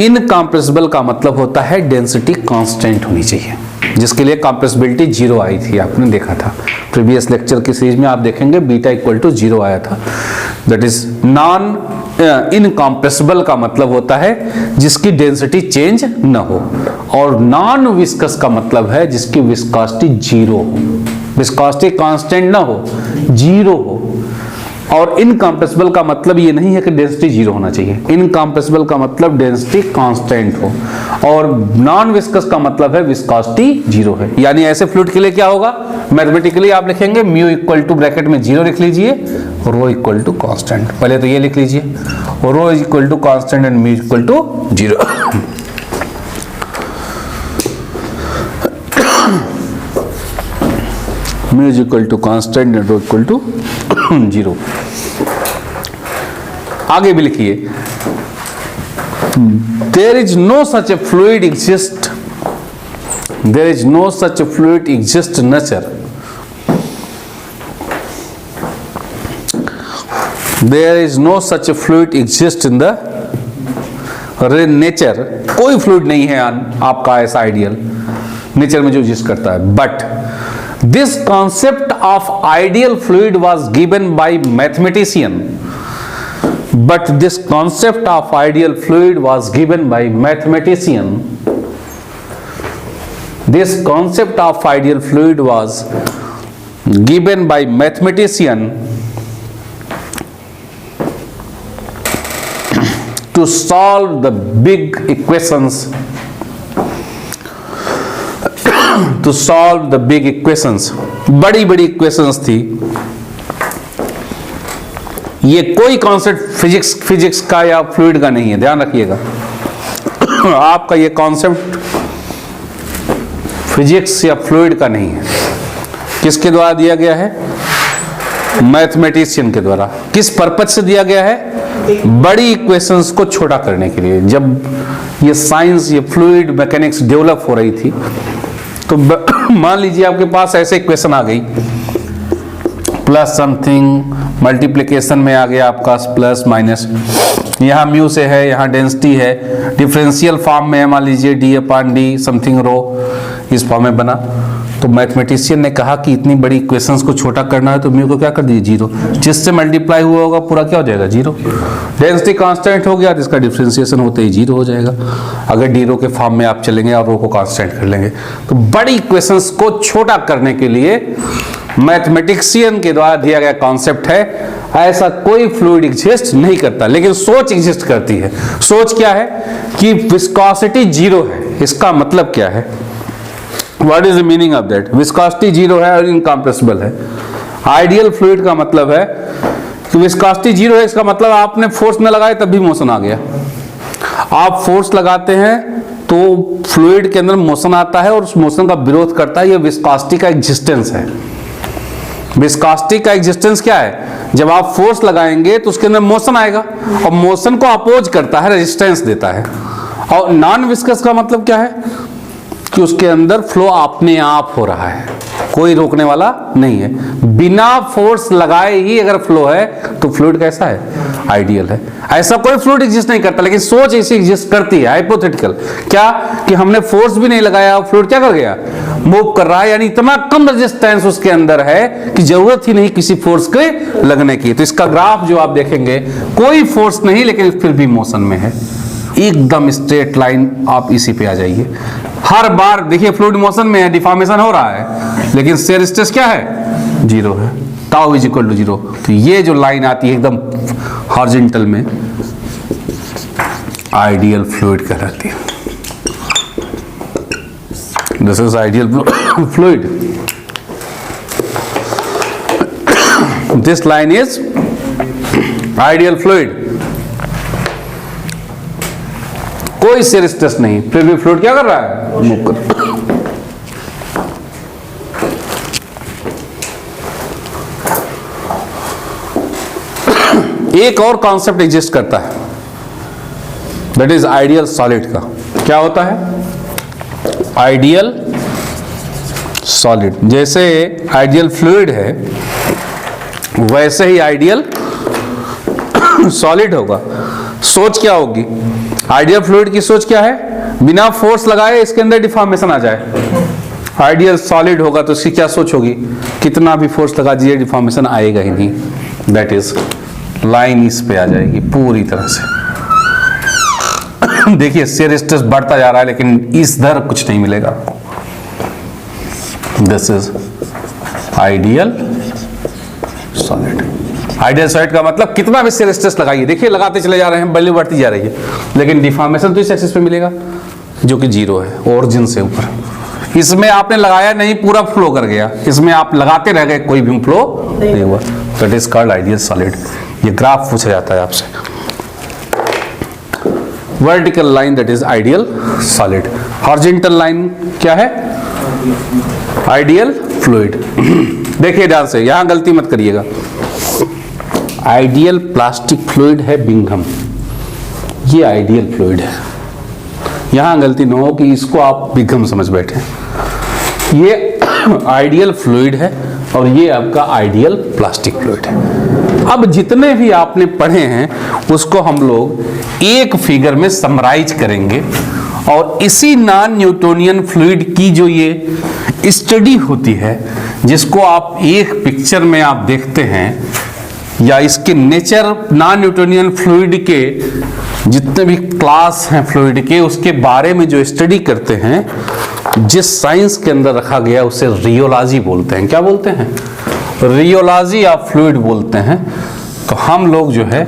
इनकॉम्प्रेसिबल का मतलब होता है डेंसिटी कांस्टेंट होनी चाहिए, जिसके लिए कॉम्प्रेसिबिलिटी 0 आई थी, आपने देखा था प्रीवियस लेक्चर की सीरीज में, आप देखेंगे बीटा इक्वल टू 0 आया था। दैट इज नॉन इनकॉम्प्रेसिबल का मतलब होता है जिसकी डेंसिटी चेंज न हो, और नॉन विस्कस का मतलब है जिसकी विस्कोसिटी 0 हो, विस्कोसिटी कांस्टेंट ना हो, 0 हो। और इनकॉम्प्रेसिबल का मतलब ये नहीं है कि डेंसिटी 0 होना चाहिए, इनकॉम्प्रेसिबल का मतलब डेंसिटी कांस्टेंट हो, और नॉन विस्कस का मतलब है विस्कोसिटी 0 है। यानी ऐसे फ्लूइड के लिए क्या होगा? मैथमेटिकली आप लिखेंगे म्यू इक्वल टू ब्रैकेट में 0 लिख लीजिए, रो इक्वल टू कांस्टेंट, पहले तो ये लिख लीजिए, rho equal to constant and mu equal to 0। Mu is equal to constant and rho equal to 0। आगे भी लिखिए, there is no such a fluid exist, there is no such a fluid exist nature, there is no such a fluid exist in the nature. कोई fluid नहीं है आपका ऐसा ideal nature में जो एग्जिस्ट करता है। But this concept of ideal fluid was given by mathematician, but this concept of ideal fluid was given by mathematician, this concept of ideal fluid was given by mathematician to solve the big equations, to solve the big equations, बड़ी बड़ी equations थी। ये कोई concept physics का या fluid का नहीं है, ध्यान रखिएगा। आपका ये कॉन्सेप्ट फिजिक्स या फ्लूइड का नहीं है। किसके द्वारा दिया गया है? मैथमेटिशियन के द्वारा। किस पर्पज से दिया गया है? बड़ी इक्वेशंस को छोटा करने के लिए। जब ये साइंस, ये फ्लूइड मैकेनिक्स डेवलप हो रही थी, तो मान लीजिए आपके पास ऐसे इक्वेशन आ गई, प्लस समथिंग मल्टीप्लिकेशन में आ गया आपका प्लस माइनस, यहाँ म्यू से है, यहाँ डेंसिटी है, डिफरेंशियल फॉर्म में है, मान लीजिए डी अपॉन डी समथिंग रो, इस फॉर्म में बना। तो मैथमेटिशियन ने कहा कि इतनी बड़ी इक्वेशंस को छोटा करना है तो म्यू को क्या कर दीजिए 0, जिससे मल्टीप्लाई हुआ होगा पूरा क्या हो जाएगा 0। डेंसिटी कांस्टेंट हो गया तो इसका डिफरेंशिएशन होते ही 0 हो जाएगा, अगर डी रो के फॉर्म में आप चलेंगे और रो को कांस्टेंट कर लेंगे। तो बड़ी इक्वेशंस को छोटा करने के लिए मैथमेटिशियन के द्वारा दिया गया कॉन्सेप्ट है। ऐसा कोई फ्लूइड एग्जिस्ट नहीं करता, लेकिन सोच एग्जिस्ट करती है। सोच क्या है कि विस्कोसिटी 0 है। इसका मतलब क्या है? What is the meaning of that? Viscosity 0 है और इनकॉम्प्रेसिबल है। आइडियल फ्लूइड का मतलब है कि विस्कोसिटी 0 है, इसका मतलब आपने फोर्स न लगाए तब भी मोशन आ गया। आप फोर्स लगाते हैं तो फ्लूइड के अंदर मोशन आता है और उस मोशन का विरोध करता है, ये विस्कोसिटी का एग्जिस्टेंस है। विस्कोसिटी का एग्जिस्टेंस क्या है? जब आप फोर्स लगाएंगे तो उसके अंदर मोशन आएगा और मोशन को अपोज करता है, रेजिस्टेंस देता है। और नॉन विस्कस का मतलब क्या है कि उसके अंदर फ्लो अपने आप हो रहा है, कोई रोकने वाला नहीं है। बिना फोर्स लगाए ही अगर फ्लो है तो फ्लूइड कैसा है? आइडियल है। ऐसा कोई फ्लूइड एग्जिस्ट नहीं करता, लेकिन सोच ऐसी एग्जिस्ट करती है, हाइपोथेटिकल। क्या कि हमने फोर्स भी नहीं लगाया और फ्लूइड क्या कर गया? मूव कर रहा है, यानी इतना कम रेजिस्टेंस उसके अंदर है कि जरूरत ही नहीं किसी फोर्स के लगने की। तो इसका ग्राफ जो आप देखेंगे, कोई फोर्स नहीं लेकिन फिर भी मोशन में है, एकदम स्ट्रेट लाइन। आप इसी पे आ जाइए। हर बार देखिए फ्लूइड मोशन में है, डिफॉर्मेशन हो रहा है, लेकिन शेयर स्ट्रेस क्या है? 0 है। Tau is equal to 0। तो ये जो लाइन आती है एकदम हॉरिजॉन्टल में, आइडियल फ्लूइड कहलाती है। This is ideal fluid. This line is ideal fluid. कोई शेयर स्ट्रेस नहीं, फिर भी फ्लूइड क्या कर रहा है? मूव कर। एक और कॉन्सेप्ट एग्जिस्ट करता है, दैट इज आइडियल सॉलिड का। क्या होता है? Ideal solid. जैसे आइडियल फ्लूइड है वैसे ही आइडियल सॉलिड होगा। सोच क्या होगी? आइडियल फ्लूइड की सोच क्या है? बिना फोर्स लगाए इसके अंदर डिफॉर्मेशन आ जाए। आइडियल सॉलिड होगा तो इसकी क्या सोच होगी? कितना भी फोर्स लगा दीजिए डिफॉर्मेशन आएगा ही नहीं। दैट इज लाइन इस पे आ जाएगी पूरी तरह से। देखिए शेयर स्ट्रेस बढ़ता जा रहा है लेकिन इस दर कुछ नहीं मिलेगा आपको। This is ideal solid. Ideal solid का मतलब कितना भी शेयर स्ट्रेस लगाइए, देखिए लगाते चले जा रहे हैं, वैल्यू बढ़ती जा रही है, लेकिन डिफॉर्मेशन तो इस एक्सिस पे मिलेगा जो कि 0 है, ओरिजिन से ऊपर। इसमें आपने लगाया नहीं, पूरा फ्लो कर गया। इसमें आप लगाते रह गए, कोई भी फ्लो नहीं हुआ। That is called ideal solid. ये ग्राफ पूछा जाता है आपसे। Vertical line that is ideal solid. Horizontal line क्या है? Ideal fluid. देखिए ध्यान से, यहां गलती मत करिएगा। आइडियल प्लास्टिक फ्लूइड है बिंघम, ये आइडियल फ्लूइड है। यहां गलती न हो कि इसको आप बिंघम समझ बैठे। ये आइडियल फ्लूइड है और ये आपका आइडियल प्लास्टिक फ्लूइड है। अब जितने भी आपने पढ़े हैं उसको हम लोग एक फिगर में समराइज करेंगे और इसी नॉन न्यूटोनियन फ्लूइड की जो ये स्टडी होती है, जिसको आप एक पिक्चर में आप देखते हैं, या इसके नेचर, नॉन न्यूटोनियन फ्लूइड के जितने भी क्लास हैं फ्लूइड के, उसके बारे में जो स्टडी करते हैं, जिस साइंस के अंदर रखा गया उसे रियोलॉजी बोलते हैं। क्या बोलते हैं? रियोलॉजी ऑफ फ्लूइड बोलते हैं। तो हम लोग जो है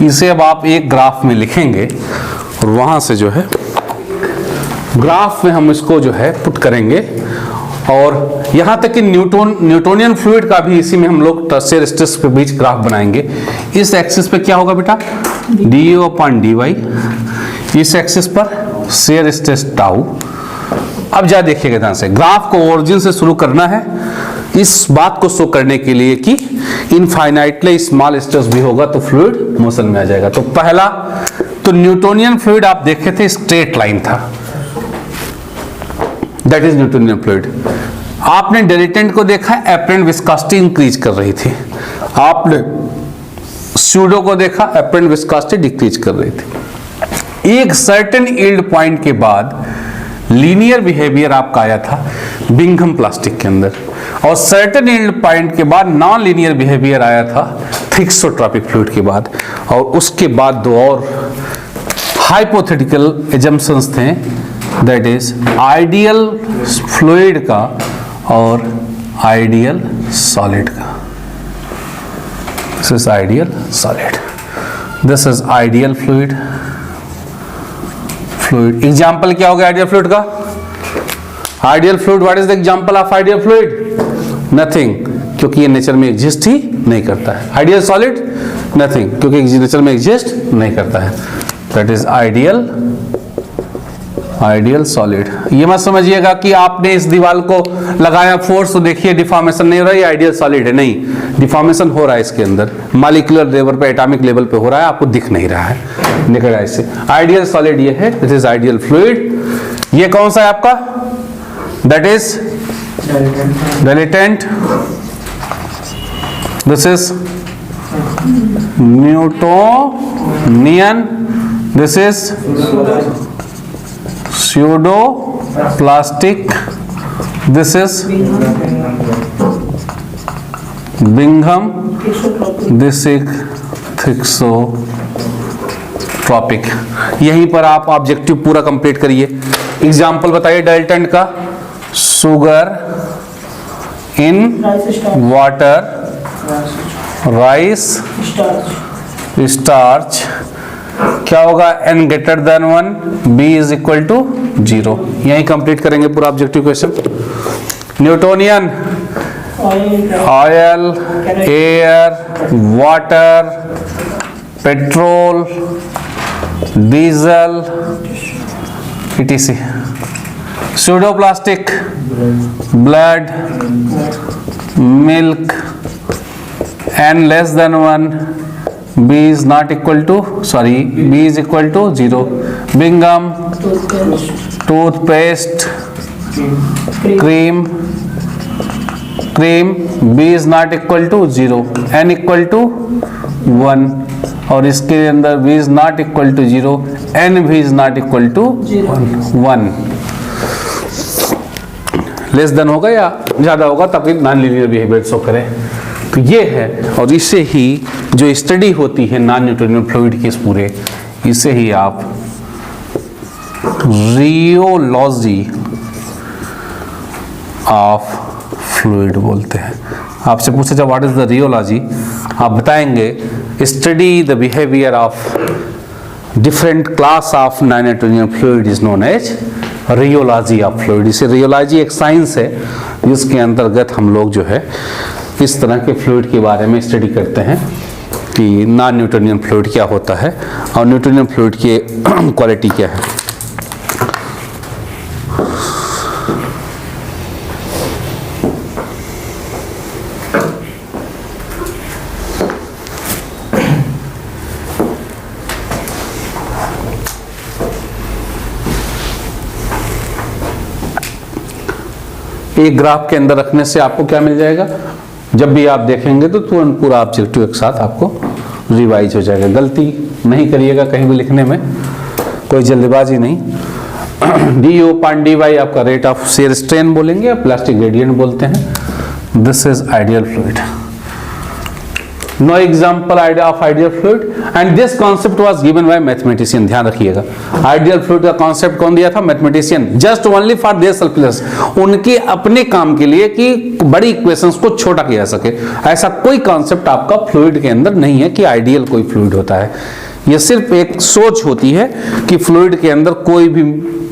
इसे अब आप एक ग्राफ में लिखेंगे और वहां से जो है ग्राफ में हम इसको जो है पुट करेंगे, और यहां तक कि न्यूटोनियन फ्लूइड का भी इसी में हम लोग शेयर स्ट्रेस के बीच ग्राफ बनाएंगे। इस एक्सिस पे क्या होगा बेटा? du/dy। इस एक्सिस पर शेयर स्ट्रेस टाउ। अब जा देखिएगा ध्यान से, ग्राफ को ओरिजिन से शुरू करना है इस बात को शो करने के लिए कि इनफाइनाइटली स्मॉल स्ट्रेस भी होगा तो फ्लूइड मोशन में आ जाएगा। तो पहला तो न्यूटोनियन फ्लूइड आप देखे थे, स्ट्रेट लाइन था, दैट इज न्यूटोनियन फ्लूइड। आपने डेरिटेंट को देखा, एपरेंट विस्कोसिटी इंक्रीज कर रही थी। आपने स्यूडो को देखा, एपरेंट विस्कोसिटी डिक्रीज कर रही थी। एक सर्टेन यील्ड पॉइंट के बाद लीनियर बिहेवियर आपका आया था बिंघम प्लास्टिक के अंदर, और सर्टेन यील्ड पॉइंट के बाद नॉन लीनियर बिहेवियर आया था थिक्सोट्रॉपिक फ्लूइड के बाद। और उसके बाद दो और हाइपोथेटिकल एजम्पशंस थे, दैट इज आइडियल फ्लूइड का और आइडियल सॉलिड का। This is ideal solid, this is ideal fluid. Fluid example क्या हो गया आइडियल फ्लूइड का? Ideal fluid, what is the example of ideal fluid? Nothing, क्योंकि ये नेचर में एग्जिस्ट ही नहीं करता है। आइडियल सॉलिड, नथिंग, क्योंकि नेचर में एग्जिस्ट नहीं करता है। That is ideal solid. ये मत समझिएगा कि आपने इस दीवार को लगाया फोर्स तो देखिए डिफॉर्मेशन नहीं हो रहा है, ये आइडियल सॉलिड है। नहीं, डिफॉर्मेशन हो रहा है इसके अंदर, मॉलिक्यूलर लेवल पे, एटॉमिक लेवल पे हो रहा है, आपको दिख नहीं रहा है, निकल रहा है इससे। आइडियल सॉलिड ये है, दिस इज आइडियल फ्लूइड। ये कौन सा है आपका? That is dilatant, this is Newtonian, this is pseudo plastic, this is Bingham, this is thixotropic। यहीं पर आप ऑब्जेक्टिव पूरा कंप्लीट करिए। एग्जाम्पल बताइए डाल्टन का। Sugar in water, rice starch, क्या होगा? n greater than 1, b is equal to 0। यही कंप्लीट करेंगे पूरा objective question. Newtonian, oil, air, water, petrol, diesel, etc। Pseudoplastic, blood, milk, n less than 1, b is not equal to, sorry, b is equal to 0। Bingham, toothpaste, cream, b is not equal to 0, n equal to 1, और इसके अंदर b is not equal to 0, n भी is not equal to 1। Less than होगा या ज्यादा होगा तब non linear behaviour show करे। तो ये है, और इससे ही जो स्टडी होती है नॉन न्यूटोनियन फ्लूइड की, इस पूरे इसे ही आप रियोलॉजी ऑफ फ्लूइड बोलते हैं। आपसे पूछा जाए व्हाट इज द रियोलॉजी, आप बताएंगे study the behaviour of different class of non Newtonian fluid is known as rheology of fluid. इसे रियोलॉजी एक साइंस है जिसके अंतर्गत हम लोग जो है इस तरह के फ्लूइड के बारे में स्टडी करते हैं कि नॉन न्यूटोनियन फ्लूइड क्या होता है और न्यूटोनियन फ्लूइड की क्वालिटी क्या है। एक ग्राफ के अंदर रखने से आपको क्या मिल जाएगा? जब भी आप देखेंगे तो तुरंत पूरा ऑब्जेक्टिव एक साथ आपको रिवाइज हो जाएगा। गलती नहीं करिएगा कहीं भी लिखने में, कोई जल्दबाजी नहीं। डी/dy आपका रेट ऑफ शेयर स्ट्रेन बोलेंगे, प्लास्टिक ग्रेडियंट बोलते हैं। This is ideal fluid. Know example of ideal fluid and this concept was given by mathematician. ध्यान रखिएगा, आइडियल फ्लूइड का कॉन्सेप्ट कौन दिया था? Mathematician, just only for their selfless, उनके अपने काम के लिए कि बड़ी इक्वेशंस को छोटा किया जा सके। ऐसा कोई कॉन्सेप्ट आपका फ्लूइड के अंदर नहीं है कि आइडियल कोई फ्लूइड होता है। यह सिर्फ एक सोच होती है कि फ्लूइड के अंदर कोई भी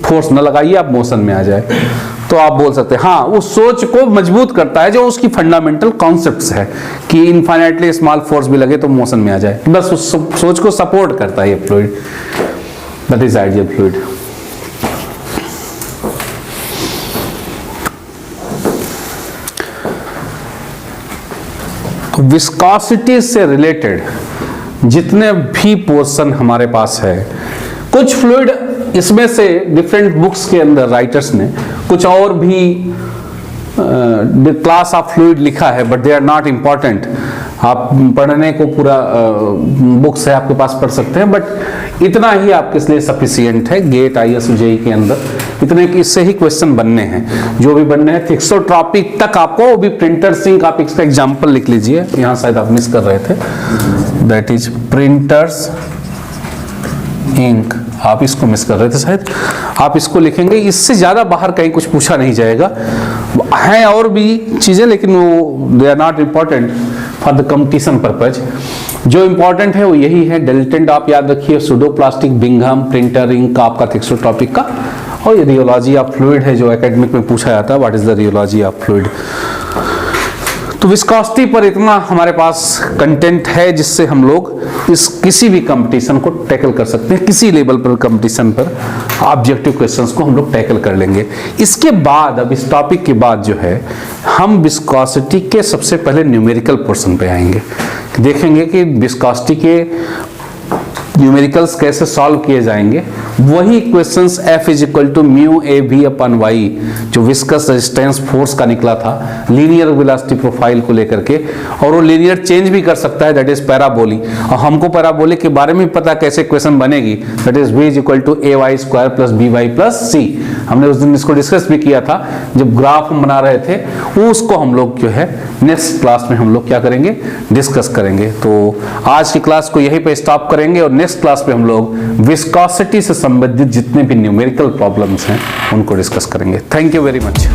फोर्स न लगाइए, आप मोशन में आ जाए, तो आप बोल सकते हैं। हाँ, उस सोच को मजबूत करता है जो उसकी फंडामेंटल कॉन्सेप्ट्स है कि इनफाइनाइटली स्मॉल फोर्स भी लगे तो मोशन में आ जाए, बस उस सोच को सपोर्ट करता है ये fluid. That is ideal fluid. Viscosity से रिलेटेड जितने भी पोर्शन हमारे पास है, कुछ फ्लूइड इसमें से डिफरेंट बुक्स के अंदर राइटर्स ने कुछ और भी क्लास ऑफ फ्लूइड लिखा है, but they are not important. आप पढ़ने को पूरा बुक्स है आपके पास, पढ़ सकते हैं, बट इतना ही आपके लिए सफिशिएंट है। गेट IS UJE के अंदर इतने कि इससे ही क्वेश्चन बनने हैं, जो भी बनने हैं। थिक्सोट्रॉपिक तक आपको, वो भी प्रिंटर सिंक, आप इसका एग्जाम्पल लिख लीजिए, यहाँ शायद आप मिस कर रहे थे। दैट इज प्रिंटर्स इंक, आप इसको मिस कर रहे थे शायद, आप इसको लिखेंगे। इससे ज्यादा बाहर कहीं कुछ पूछा नहीं जाएगा। हैं और भी चीजें, लेकिन वो they are not important for the competition purpose. जो इंपॉर्टेंट है वो यही है। डाल्टन आप याद रखिए, स्यूडोप्लास्टिक, बिंघम, प्रिंटर इंक आपका थिक्सोट्रॉपिक का, और ये रियोलॉजी ऑफ फ्लूइड है जो एकेडमिक में पूछा जाता है, what is the rheology of fluid. तो विस्कोसिटी पर इतना हमारे पास कंटेंट है जिससे हम लोग इस किसी भी कंपटीशन को टैकल कर सकते हैं, किसी लेवल पर कंपटीशन पर ऑब्जेक्टिव क्वेश्चंस को हम लोग टैकल कर लेंगे। इसके बाद अब इस टॉपिक के बाद जो है हम विस्कोसिटी के सबसे पहले न्यूमेरिकल पोर्शन पे आएंगे, देखेंगे कि विस्कोसिटी के न्यूमेरिकल्स कैसे सॉल्व किए जाएंगे। वही questions F is equal to mu a v upon y जो विस्कस रेजिस्टेंस फोर्स का निकला था लीनियर वेलोसिटी प्रोफाइल को लेकर के, और वो लीनियर चेंज भी कर सकता है, दैट इज पैराबोलिक। और हमको पैराबोलिक के बारे में पता कैसे क्वेश्चन बनेगी, that is v is equal to a y square plus b y plus c. हमने उस दिन इसको डिस्कस भी किया था जब ग्राफ हम बना रहे थे, वो उसको हम लोग जो है नेक्स्ट क्लास में हम लोग क्या करेंगे, डिस्कस करेंगे। तो आज की क्लास को यहीं पे स्टॉप करेंगे और नेक्स्ट क्लास पे हम लोग विस्कोसिटी से संबंधित जितने भी न्यूमेरिकल प्रॉब्लम्स हैं उनको डिस्कस करेंगे। Thank you very much.